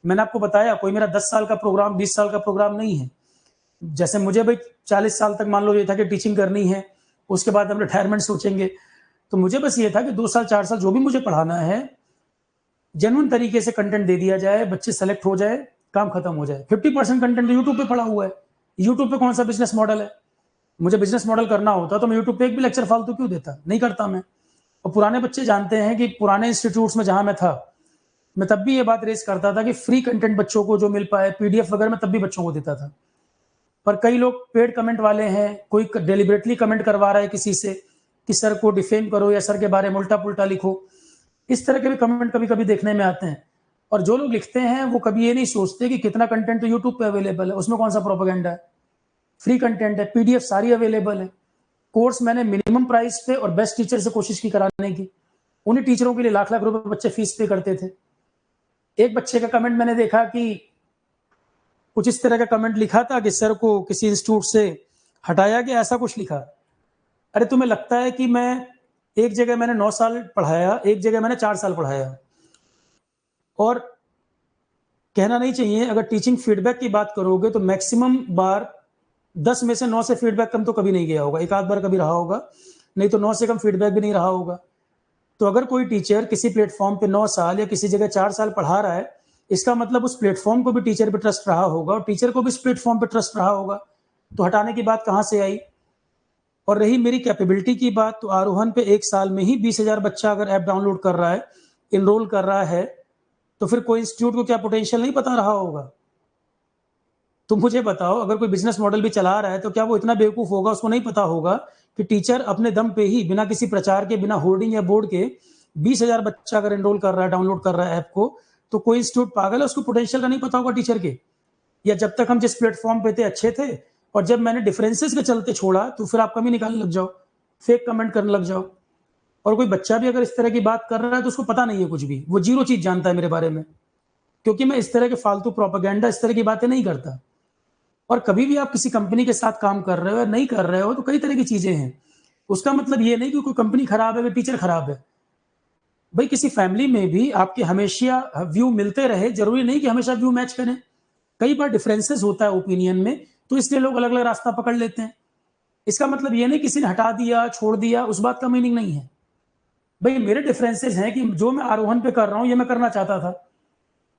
मैंने आपको बताया कोई मेरा 10 साल का प्रोग्राम 20 साल का प्रोग्राम नहीं है। जैसे मुझे भाई 40 साल तक मान लो ये था कि टीचिंग करनी है, उसके बाद हम रिटायरमेंट सोचेंगे, तो मुझे बस ये था कि 2 साल 4 साल जो भी मुझे पढ़ाना है जेन्युइन तरीके से कंटेंट दे दिया जाए, बच्चे सेलेक्ट हो जाए, काम खत्म हो जाए। 50% कंटेंट यूट्यूब पे पड़ा हुआ है, यूट्यूब पे कौन सा बिजनेस मॉडल है? मुझे बिजनेस मॉडल करना होता तो मैं यूट्यूब पे एक भी लेक्चर फालतू क्यों देता, नहीं करता मैं। और पुराने बच्चे जानते हैं कि पुराने इंस्टीट्यूट्स में जहां मैं था, मैं तब भी ये बात रेस करता था कि फ्री कंटेंट बच्चों को जो मिल पाए, पीडीएफ वगैरह मैं तब भी बच्चों को देता था। पर कई लोग पेड कमेंट वाले हैं, कोई डेलिबरेटली कमेंट करवा रहा है किसी से कि सर को डिफेम करो या सर के बारे में उल्टा पुल्टा लिखो, इस तरह के भी कमेंट कभी कभी देखने में आते हैं। और जो लोग लिखते हैं वो कभी ये नहीं सोचते कि कितना कंटेंट तो यूट्यूब पे अवेलेबल है, उसमें कौन सा प्रोपेगेंडा है। फ्री कंटेंट है, पीडीएफ सारी अवेलेबल है। कोर्स मैंने मिनिमम प्राइस पे और बेस्ट टीचर से कोशिश की कराने की, उन्हीं टीचरों के लिए लाख लाख रुपए बच्चे फीस पे करते थे। एक बच्चे का कमेंट मैंने देखा कि कुछ इस तरह का कमेंट लिखा था कि सर को किसी इंस्टीट्यूट से हटाया गया, ऐसा कुछ लिखा। अरे तुम्हें लगता है कि मैं एक जगह मैंने 9 साल पढ़ाया, एक जगह मैंने 4 साल पढ़ाया, और कहना नहीं चाहिए, अगर टीचिंग फीडबैक की बात करोगे तो मैक्सिमम बार 10 में से 9 से फीडबैक कम तो कभी नहीं गया होगा, एक आध बार कभी रहा होगा, नहीं तो 9 से कम फीडबैक भी नहीं रहा होगा। तो अगर कोई टीचर किसी प्लेटफॉर्म पे 9 साल या किसी जगह 4 साल पढ़ा रहा है, इसका मतलब उस प्लेटफॉर्म को भी टीचर पे ट्रस्ट रहा होगा और टीचर को भी इस प्लेटफॉर्म पे ट्रस्ट रहा होगा। तो हटाने की बात कहाँ से आई? और रही मेरी कैपेबिलिटी की बात, तो आरोहन पे एक साल में ही 20,000 बच्चा अगर ऐप डाउनलोड कर रहा है, इनरोल कर रहा है, तो फिर कोई इंस्टीट्यूट को क्या पोटेंशियल नहीं पता रहा होगा? तुम मुझे बताओ, अगर कोई बिजनेस मॉडल भी चला रहा है तो क्या वो इतना बेवकूफ होगा, उसको नहीं पता होगा कि टीचर अपने दम पे ही, बिना किसी प्रचार के, बिना होर्डिंग या बोर्ड के 20,000 बच्चा अगर एनरोल कर रहा है, डाउनलोड कर रहा है ऐप को, तो कोई इंस्टीट्यूट पागल है, उसको पोटेंशियल का नहीं पता होगा टीचर के? या जब तक हम जिस प्लेटफॉर्म पे थे अच्छे थे, और जब मैंने डिफरेंसेस के चलते छोड़ा तो फिर आप कमी निकालने लग जाओ, फेक कमेंट करने लग जाओ। और कोई बच्चा भी अगर इस तरह की बात कर रहा है तो उसको पता नहीं है कुछ भी, वो जीरो चीज जानता है मेरे बारे में, क्योंकि मैं इस तरह के फालतू प्रोपेगेंडा, इस तरह की बातें नहीं करता। और कभी भी आप किसी कंपनी के साथ काम कर रहे हो या नहीं कर रहे हो तो कई तरह की चीजें हैं, उसका मतलब ये नहीं कि कोई कंपनी खराब है वे टीचर खराब है। भाई किसी फैमिली में भी आपके हमेशा व्यू मिलते रहे, जरूरी नहीं कि हमेशा व्यू मैच करें, कई बार डिफरेंसेस होता है ओपिनियन में, तो इसलिए लोग अलग अलग रास्ता पकड़ लेते हैं। इसका मतलब ये नहीं किसी ने हटा दिया, छोड़ दिया, उस बात का मीनिंग नहीं है। भाई मेरे डिफरेंसेस हैं कि जो मैं आरोहन पे कर रहा हूं ये मैं करना चाहता था,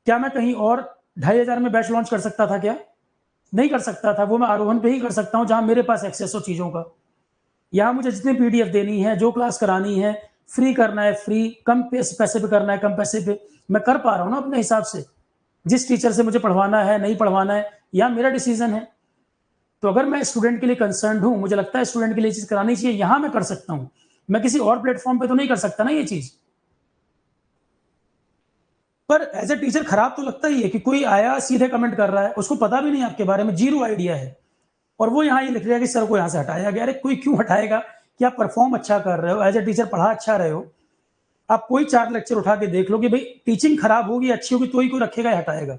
क्या मैं कहीं और 2,500 में बैच लॉन्च कर सकता था? क्या नहीं कर सकता था? वो मैं आरोहन पे ही कर सकता हूं जहां मेरे पास एक्सेस हो चीजों का। यहाँ मुझे जितनी पीडीएफ देनी है, जो क्लास करानी है, फ्री करना है फ्री, कम पैसे पे करना है कम पैसे पे, मैं कर पा रहा हूँ ना अपने हिसाब से। जिस टीचर से मुझे पढ़वाना है, नहीं पढ़वाना है, यहाँ मेरा डिसीजन है। तो अगर मैं स्टूडेंट के लिए कंसर्न हूं, मुझे लगता है स्टूडेंट के लिए चीज करानी चाहिए, यहां मैं कर सकता हूं, मैं किसी और प्लेटफॉर्म पे तो नहीं कर सकता ना ये चीज। पर एज ए टीचर खराब तो लगता ही है कि कोई आया सीधे कमेंट कर रहा है, उसको पता भी नहीं आपके बारे में, जीरो आइडिया है, और वो यहाँ ये लिख रहा है कि सर को यहाँ से हटाया गया। अरे कोई क्यों हटाएगा? कि आप परफॉर्म अच्छा कर रहे हो, एज ए टीचर पढ़ा अच्छा रहे हो, आप कोई 4 लेक्चर उठा के देख लो कि भाई टीचिंग खराब होगी अच्छी होगी तो ही कोई रखेगा या हटाएगा।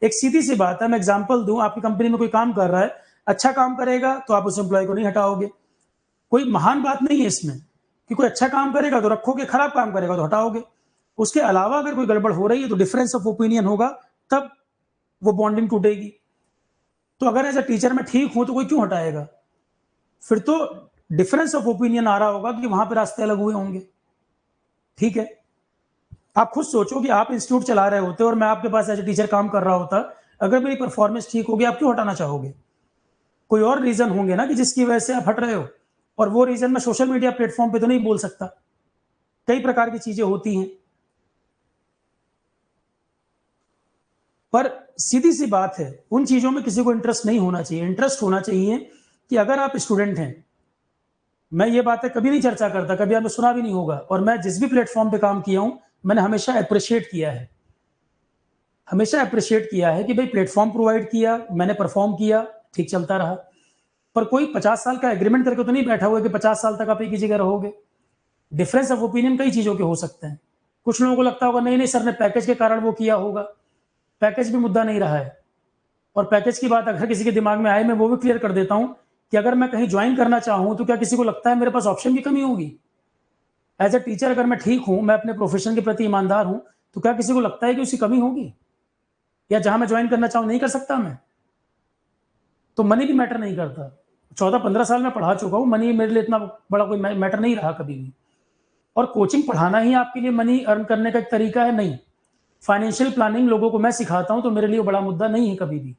एक सीधी सी बात है, मैं एग्जांपल दूं, आपकी कंपनी में कोई काम कर रहा है, अच्छा काम करेगा तो आप उस एम्प्लॉय को नहीं हटाओगे, कोई महान बात नहीं है इसमें कि कोई अच्छा काम करेगा तो रखोगे, खराब काम करेगा तो हटाओगे। उसके अलावा अगर कोई गड़बड़ हो रही है तो डिफरेंस ऑफ ओपिनियन होगा, तब वो बॉन्डिंग टूटेगी। तो अगर एज अ टीचर मैं ठीक हूं तो कोई क्यों हटाएगा? फिर तो डिफरेंस ऑफ ओपिनियन आ रहा होगा कि वहां पे रास्ते अलग हुए होंगे। ठीक है, आप खुद सोचो कि आप इंस्टीट्यूट चला रहे होते और मैं आपके पास एज ए टीचर काम कर रहा होता, अगर मेरी परफॉर्मेंस ठीक होगी, आप क्यों हटाना चाहोगे? कोई और रीजन होंगे ना कि जिसकी वजह से आप हट रहे हो, और वो रीजन मैं सोशल मीडिया प्लेटफॉर्म पे तो नहीं बोल सकता। कई प्रकार की चीजें होती हैं। पर सीधी सी बात है, उन चीजों में किसी को इंटरेस्ट नहीं होना चाहिए। इंटरेस्ट होना चाहिए कि अगर आप स्टूडेंट हैं, मैं ये बातें कभी नहीं चर्चा करता, कभी आपने सुना भी नहीं होगा, और मैं जिस भी प्लेटफॉर्म पे काम किया हूं मैंने हमेशा अप्रिशिएट किया है, हमेशा अप्रिशिएट किया है कि भाई प्लेटफॉर्म प्रोवाइड किया, मैंने परफॉर्म किया, ठीक चलता रहा। पर कोई 50 साल का एग्रीमेंट करके तो नहीं बैठा हुआ कि 50 साल तक आप एक ही जगह रहोगे। डिफरेंस ऑफ ओपिनियन कई चीजों के हो सकते हैं। कुछ लोगों को लगता होगा नहीं नहीं सर ने पैकेज के कारण वो किया होगा, पैकेज भी मुद्दा नहीं रहा है। और पैकेज की बात अगर किसी के दिमाग में आए, मैं वो भी क्लियर कर देता हूं कि अगर मैं कहीं ज्वाइन करना चाहूं तो क्या किसी को लगता है मेरे पास ऑप्शन की कमी होगी? एज ए टीचर अगर मैं ठीक हूं, मैं अपने प्रोफेशन के प्रति ईमानदार हूं, तो क्या किसी को लगता है कि उसकी कमी होगी? या जहां मैं ज्वाइन करना चाहूं नहीं कर सकता मैं? तो मनी भी मैटर नहीं करता। 14-15 साल में पढ़ा चुका हूं, मनी मेरे लिए इतना बड़ा कोई मैटर नहीं रहा कभी भी। और कोचिंग पढ़ाना ही आपके लिए मनी अर्न करने का एक तरीका है? नहीं। फाइनेंशियल प्लानिंग लोगों को मैं सिखाता हूं तो मेरे लिए बड़ा मुद्दा नहीं है कभी भी।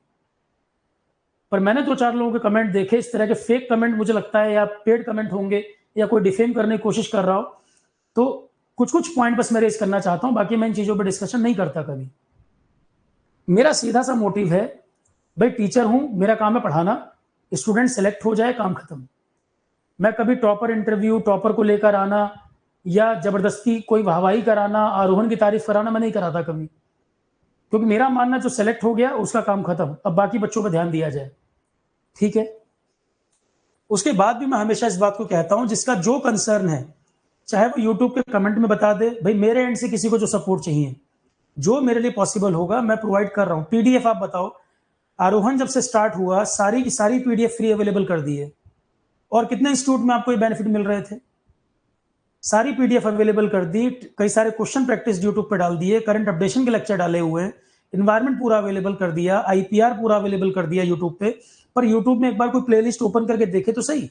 पर मैंने 2-4 लोगों के कमेंट देखे इस तरह के फेक कमेंट, मुझे लगता है या पेड कमेंट होंगे या कोई डिफेम करने की कोशिश कर रहा हो, तो कुछ कुछ पॉइंट बस मैं रेज करना चाहता हूं, बाकी मैं इन चीजों पर डिस्कशन नहीं करता कभी। मेरा सीधा सा मोटिव है, भाई टीचर हूं, मेरा काम है पढ़ाना, स्टूडेंट सेलेक्ट हो जाए, काम खत्म। मैं कभी टॉपर इंटरव्यू, टॉपर को लेकर आना या जबरदस्ती कोई वाहवाही कराना, आरोहण की तारीफ कराना मैं नहीं कराता कभी, क्योंकि मेरा मानना जो सेलेक्ट हो गया उसका काम खत्म, अब बाकी बच्चों पर ध्यान दिया जाए। ठीक है, उसके बाद भी मैं हमेशा इस बात को कहता हूं, जिसका जो कंसर्न है चाहे वो यूट्यूब के कमेंट में बता दे, भाई मेरे एंड से किसी को जो सपोर्ट चाहिए जो मेरे लिए पॉसिबल होगा मैं प्रोवाइड कर रहा हूँ। पीडीएफ आप बताओ, आरोहन जब से स्टार्ट हुआ सारी की सारी पीडीएफ फ्री अवेलेबल कर दी है। और कितने इंस्टीट्यूट में आपको ये बेनिफिट मिल रहे थे? सारी पीडीएफ अवेलेबल कर दी, कई सारे क्वेश्चन प्रैक्टिस यूट्यूब पे डाल दिए, करंट अपडेशन के लेक्चर डाले हुए हैं, इन्वायरमेंट पूरा अवेलेबल कर दिया, आईपीआर पूरा अवेलेबल कर दिया यूट्यूब पे। पर यूट्यूब में एक बार कोई प्लेलिस्ट ओपन करके देखे तो सही।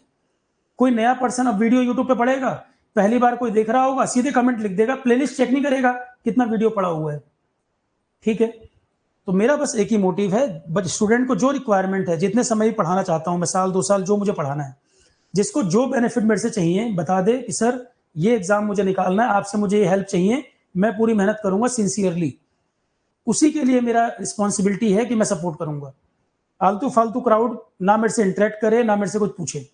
कोई नया पर्सन अब वीडियो यूट्यूब पे पढ़ेगा, पहली बार कोई देख रहा होगा, सीधे कमेंट लिख देगा, प्लेलिस्ट चेक नहीं करेगा कितना वीडियो पड़ा हुआ है। ठीक है, तो मेरा बस एक ही मोटिव है, बट स्टूडेंट को जो रिक्वायरमेंट है, जितने समय पढ़ाना चाहता हूं मैं, साल 2 साल जो मुझे पढ़ाना है, जिसको जो बेनिफिट मेरे से चाहिए बता दे कि सर ये एग्जाम मुझे निकालना है, आपसे मुझे ये हेल्प चाहिए, मैं पूरी मेहनत करूंगा सिंसियरली। उसी के लिए मेरा रिस्पॉन्सिबिलिटी है कि मैं सपोर्ट करूंगा। आलतू फालतू क्राउड ना मेरे से इंटरेक्ट करे, ना मेरे से कुछ पूछे।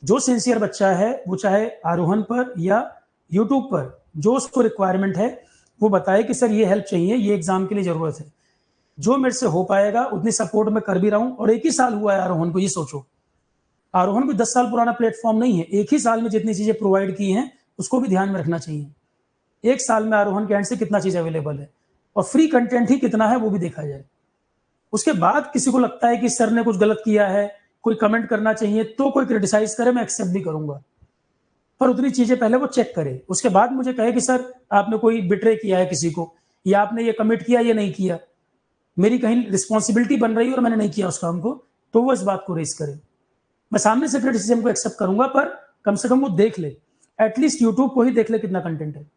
जो सिंसियर बच्चा है, वो चाहे आरोहन पर या यूट्यूब पर जो उसको रिक्वायरमेंट है वो बताए कि सर ये हेल्प चाहिए, ये एग्जाम के लिए जरूरत है। जो मेरे से हो पाएगा उतनी सपोर्ट मैं कर भी रहा हूं। और एक ही साल हुआ है आरोहन को, ये सोचो, आरोहन कोई 10 साल पुराना प्लेटफॉर्म नहीं है। एक ही साल में जितनी चीजें प्रोवाइड की हैं उसको भी ध्यान में रखना चाहिए। एक साल में आरोहन के एंड से कितना चीज अवेलेबल है और फ्री कंटेंट ही कितना है वो भी देखा जाए। उसके बाद किसी को लगता है कि सर ने कुछ गलत किया है, कोई कमेंट करना चाहिए, तो कोई क्रिटिसाइज करे, मैं एक्सेप्ट भी करूंगा, पर उतनी चीजें पहले वो चेक करे। उसके बाद मुझे कहे कि सर आपने कोई बिट्रे किया है किसी को, या आपने ये कमिट किया, ये नहीं किया, मेरी कहीं रिस्पॉन्सिबिलिटी बन रही है और मैंने नहीं किया उस काम को, तो वो इस बात को रेस करे। मैं सामने से क्रिटिसिज्म को एक्सेप्ट करूंगा, पर कम से कम वो देख ले, एटलीस्ट यूट्यूब को ही देख ले कितना कंटेंट है।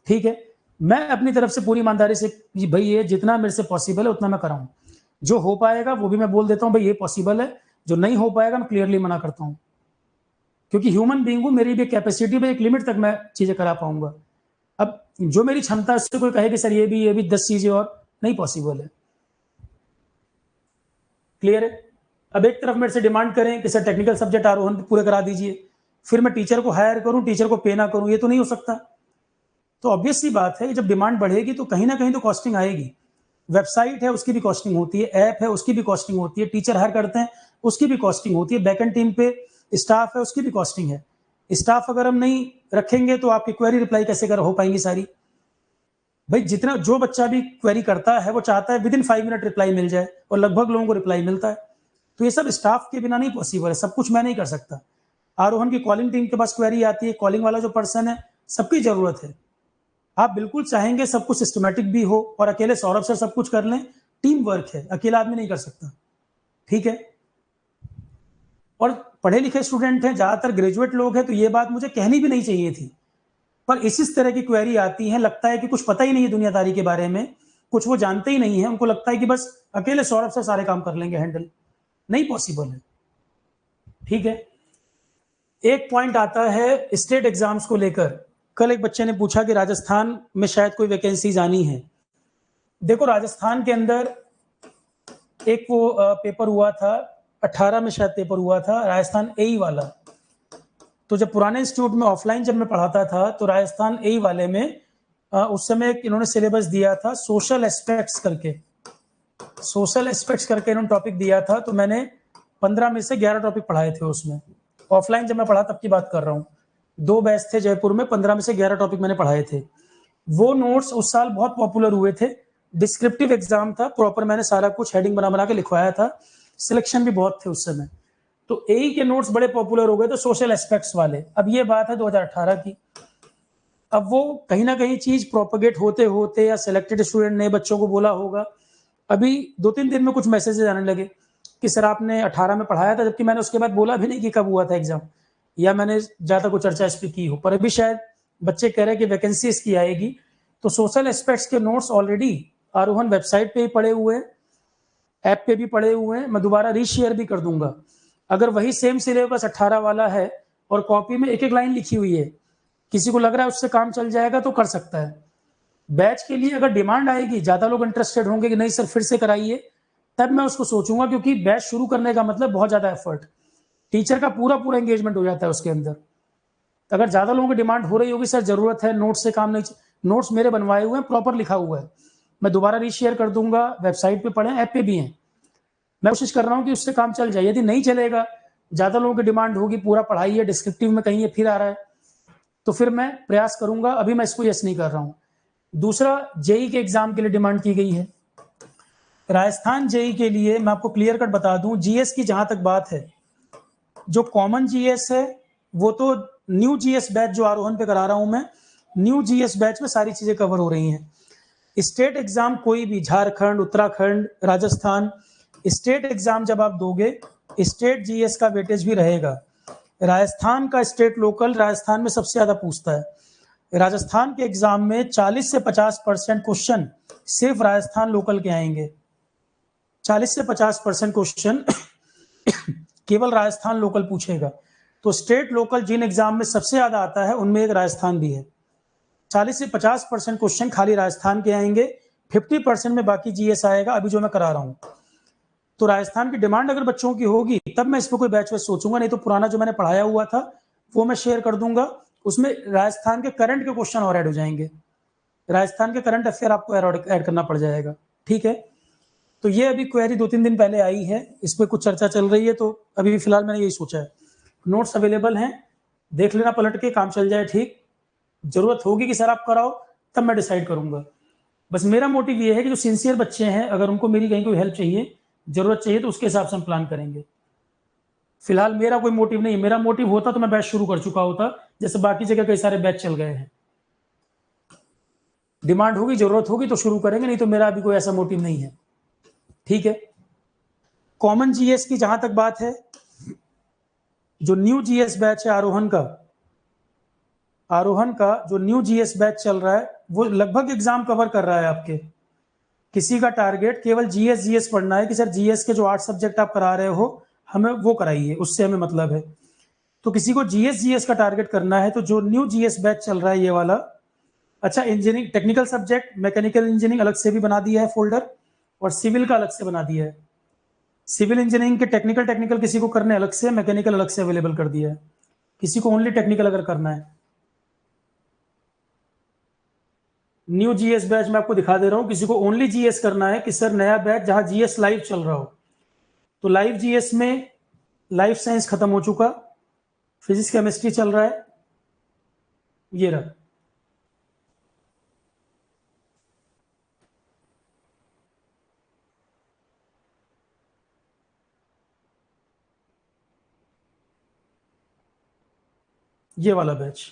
ठीक है, मैं अपनी तरफ से पूरी ईमानदारी से भाई ये जितना मेरे से पॉसिबल है उतना मैं कराऊं। जो हो पाएगा वो भी मैं बोल देता हूं भाई ये पॉसिबल है, जो नहीं हो पाएगा मैं क्लियरली मना करता हूं, क्योंकि ह्यूमन बीइंग हूं, मेरी भी कैपेसिटी में एक लिमिट तक मैं चीजें करा पाऊंगा। अब जो मेरी क्षमता है उससे कोई कहे कि सर ये भी 10 चीजें और, नहीं पॉसिबल है। क्लियर है? अब एक तरफ मेरे से डिमांड करें कि सर टेक्निकल सब्जेक्ट आरोहन पूरे करा दीजिए, फिर मैं टीचर को हायर करूं, टीचर को पे ना करूं, ये तो नहीं हो सकता। तो ऑब्वियस सी बात है कि जब डिमांड बढ़ेगी तो कहीं ना कहीं तो कॉस्टिंग आएगी। वेबसाइट है उसकी भी कॉस्टिंग होती है, ऐप है उसकी भी कॉस्टिंग होती है, टीचर हायर करते हैं उसकी भी कॉस्टिंग होती है, बैकएंड टीम पे स्टाफ है उसकी भी कॉस्टिंग है। स्टाफ अगर हम नहीं रखेंगे तो आपकी क्वेरी रिप्लाई कैसे कर हो पाएंगी सारी? भाई जितना जो बच्चा भी क्वेरी करता है वो चाहता है विद इन 5 मिनट रिप्लाई मिल जाए, और लगभग लोगों को रिप्लाई मिलता है। तो ये सब स्टाफ के बिना नहीं पॉसिबल है, सब कुछ मैं नहीं कर सकता। आरोहन की कॉलिंग टीम के पास क्वेरी आती है, कॉलिंग वाला जो पर्सन है, सबकी जरूरत है। आप बिल्कुल चाहेंगे सब कुछ सिस्टमेटिक भी हो और अकेले सौरभ सर सब कुछ कर लें, टीम वर्क है, अकेला आदमी नहीं कर सकता। ठीक है, और पढ़े लिखे स्टूडेंट हैं, ज्यादातर ग्रेजुएट लोग हैं, तो ये बात मुझे कहनी भी नहीं चाहिए थी, पर इस तरह की क्वेरी आती है, लगता है कि कुछ पता ही नहीं है दुनियादारी के बारे में, कुछ वो जानते ही नहीं है, उनको लगता है कि बस अकेले सौरभ से सारे काम कर लेंगे हैंडल, नहीं पॉसिबल है। ठीक है, एक पॉइंट आता है स्टेट एग्जाम्स को लेकर। कल एक बच्चे ने पूछा कि राजस्थान में शायद कोई वैकेंसीज आनी है। देखो राजस्थान के अंदर एक वो पेपर हुआ था 18 में शायद पेपर हुआ था, राजस्थान एई वाला। तो जब पुराने इंस्टीट्यूट में ऑफलाइन जब मैं पढ़ाता था तो राजस्थान एई वाले में उस समय इन्होंने सिलेबस दिया था सोशल एस्पेक्ट्स करके, सोशल एस्पेक्ट्स करके इन्होंने टॉपिक दिया था। तो मैंने 15 में से 11 टॉपिक पढ़ाए थे उसमें, ऑफलाइन जब मैं पढ़ा तब की बात कर रहा हूँ। 2 बैच थे जयपुर में, 15 में से 11 टॉपिक मैंने पढ़ाए थे। वो नोट्स उस साल बहुत पॉपुलर हुए थे, डिस्क्रिप्टिव एग्जाम था, प्रॉपर मैंने सारा कुछ हेडिंग बना बना के लिखवाया था, सिलेक्शन भी बहुत थे उस समय। तो एई के नोट्स बड़े पॉपुलर हो गए थे सोशल एस्पेक्ट्स वाले। अब ये बात है 2018 की। अब वो कहीं ना कहीं चीज प्रोपोगेट होते होते या सिलेक्टेड स्टूडेंट ने बच्चों को बोला होगा, अभी 2-3 दिन में कुछ मैसेजेस आने लगे कि सर आपने 18 में पढ़ाया था, जबकि मैंने उसके बाद बोला भी नहीं कि कब हुआ था एग्जाम, या मैंने ज्यादा कुछ चर्चा इस पर की हो। पर अभी शायद बच्चे कह रहे हैं कि वैकेंसी इसकी आएगी। तो सोशल एस्पेक्ट्स के नोट्स ऑलरेडी आरोहन वेबसाइट पे ही पड़े हुए हैं, ऐप पे भी पड़े हुए हैं, मैं दोबारा रीशेयर भी कर दूंगा। अगर वही सेम सिलेबस 18 वाला है और कॉपी में एक एक लाइन लिखी हुई है, किसी को लग रहा है उससे काम चल जाएगा तो कर सकता है। बैच के लिए अगर डिमांड आएगी, ज्यादा लोग इंटरेस्टेड होंगे कि नहीं सर फिर से कराइए, तब मैं उसको सोचूंगा, क्योंकि बैच शुरू करने का मतलब बहुत ज्यादा एफर्ट, टीचर का पूरा पूरा एंगेजमेंट हो जाता है उसके अंदर। अगर ज्यादा लोगों की डिमांड हो रही होगी सर जरूरत है, नोट्स से काम नहीं, नोट्स मेरे बनवाए हुए हैं, प्रॉपर लिखा हुआ है, मैं दोबारा रीशेयर कर दूंगा, वेबसाइट पे पढ़े, ऐप पे भी हैं। मैं कोशिश कर रहा हूँ कि उससे काम चल जाए। यदि नहीं चलेगा, ज्यादा लोगों की डिमांड होगी, पूरा पढ़ाई है, डिस्क्रिप्टिव में कहीं ये फिर आ रहा है, तो फिर मैं प्रयास करूंगा। अभी मैं इसको यस नहीं कर रहा हूँ। दूसरा जेई के एग्जाम के लिए डिमांड की गई है। राजस्थान जेई के लिए मैं आपको क्लियर कट बता दूं, जीएस की जहां तक बात है, जो कॉमन जीएस है वो तो न्यू जीएस बैच जो आरोहन पे करा रहा हूं मैं, न्यू जीएस बैच में सारी चीजें कवर हो रही हैं। स्टेट एग्जाम कोई भी, झारखंड, उत्तराखंड, राजस्थान, स्टेट एग्जाम जब आप दोगे, स्टेट जीएस का वेटेज भी रहेगा। राजस्थान का स्टेट लोकल राजस्थान में सबसे ज्यादा पूछता है। राजस्थान के एग्जाम में 40 से 50% क्वेश्चन सिर्फ राजस्थान लोकल के आएंगे। 40 से 50% क्वेश्चन केवल राजस्थान लोकल पूछेगा। तो स्टेट लोकल जिन एग्जाम में सबसे ज्यादा आता है उनमें एक राजस्थान भी है। 40 से 50% क्वेश्चन खाली राजस्थान के आएंगे, 50% में बाकी जीएस आएगा, अभी जो मैं करा रहा हूं। तो राजस्थान की डिमांड अगर बच्चों की होगी तब मैं इस पर कोई बैच वैच सोचूंगा, नहीं तो पुराना जो मैंने पढ़ाया हुआ था वो मैं शेयर कर दूंगा। उसमें राजस्थान के करंट के क्वेश्चन और ऐड हो जाएंगे, राजस्थान के करंट अफेयर आपको ऐड करना पड़ जाएगा। ठीक है, तो ये अभी क्वेरी 2-3 दिन पहले आई है, इस पर कुछ चर्चा चल रही है, तो अभी फिलहाल मैंने यही सोचा है। नोट्स अवेलेबल हैं, देख लेना पलट के, काम चल जाए ठीक। जरूरत होगी कि सर आप कराओ तब मैं डिसाइड करूंगा। बस मेरा मोटिव ये है कि जो सिंसियर बच्चे हैं अगर उनको मेरी कहीं कोई हेल्प चाहिए, जरूरत चाहिए, तो उसके हिसाब से हम प्लान करेंगे। फिलहाल मेरा कोई मोटिव नहीं, मेरा मोटिव होता तो मैं बैच शुरू कर चुका होता, जैसे बाकी जगह कई सारे बैच चल गए हैं। डिमांड होगी, जरूरत होगी तो शुरू करेंगे, नहीं तो मेरा अभी कोई ऐसा मोटिव नहीं है। ठीक है, कॉमन जीएस की जहां तक बात है, जो न्यू जीएस बैच है आरोहन का जो न्यू जीएस बैच चल रहा है वो लगभग एग्जाम कवर कर रहा है आपके। किसी का टारगेट केवल जीएस पढ़ना है कि सर जीएस के जो 8 सब्जेक्ट आप करा रहे हो हमें वो कराइए, उससे हमें मतलब है। तो किसी को जीएस का टारगेट करना है तो जो न्यू जीएस बैच चल रहा है ये वाला। अच्छा, engineering technical subject mechanical engineering अलग से भी बना दिया है फोल्डर, और सिविल का अलग से बना दिया है। सिविल इंजीनियरिंग के टेक्निकल किसी को करने अलग से, मैकेनिकल अलग से अवेलेबल कर दिया है, किसी को ओनली टेक्निकल अगर करना है। न्यू जीएस बैच में आपको दिखा दे रहा हूं, किसी को ओनली जीएस करना है कि सर नया बैच जहां जीएस लाइव चल रहा हो, तो लाइव जीएस में लाइफ साइंस खत्म हो चुका, फिजिक्स केमिस्ट्री चल रहा है, ये रहा। ये वाला बैच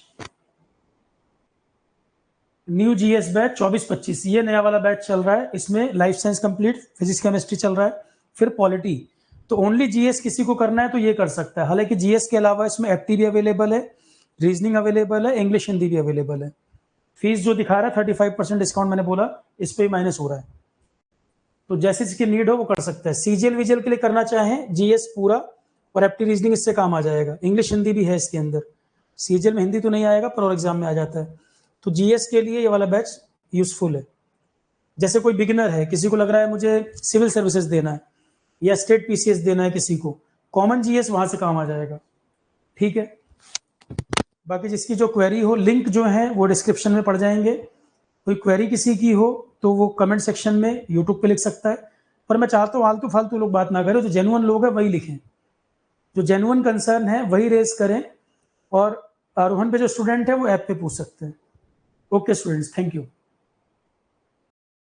न्यू जीएस बैच 24-25, ये नया वाला बैच चल रहा है। इसमें life science complete, physics chemistry चल रहा है, फिर पॉलिटी। तो ओनली जीएस किसी को करना है तो ये कर सकता है। हालांकि जीएस के अलावा इसमें एफटी भी अवेलेबल है, रीजनिंग अवेलेबल है, इंग्लिश हिंदी भी अवेलेबल है। फीस जो दिखा रहा है 35% डिस्काउंट मैंने बोला, इस पर माइनस हो रहा है। तो जैसे जिसकी नीड हो वो कर सकता है। सीजीएल विजियल के लिए करना चाहें जीएस पूरा और एफटी रीजनिंग, इससे काम आ जाएगा। इंग्लिश हिंदी भी है इसके अंदर, सीजीएल में हिंदी तो नहीं आएगा पर और एग्जाम में आ जाता है। तो जीएस के लिए ये वाला बैच यूजफुल है। जैसे कोई बिगिनर है, किसी को लग रहा है मुझे सिविल सर्विसेज देना है या स्टेट पीसीएस देना है किसी को, कॉमन जीएस वहां से काम आ जाएगा। ठीक है, बाकी जिसकी जो क्वेरी हो, लिंक जो है वो डिस्क्रिप्शन में पड़ जाएंगे। कोई क्वेरी किसी की हो तो वो कमेंट सेक्शन में यूट्यूब पे लिख सकता है। पर मैं चाहता हूँ आलतू फालतू लोग बात ना करें, जो जेन्युइन लोग हैं वही लिखें, जो जेन्युइन कंसर्न है वही रेज करें। और आरोहन पे जो स्टूडेंट है वो ऐप पे पूछ सकते हैं। Okay students, thank you.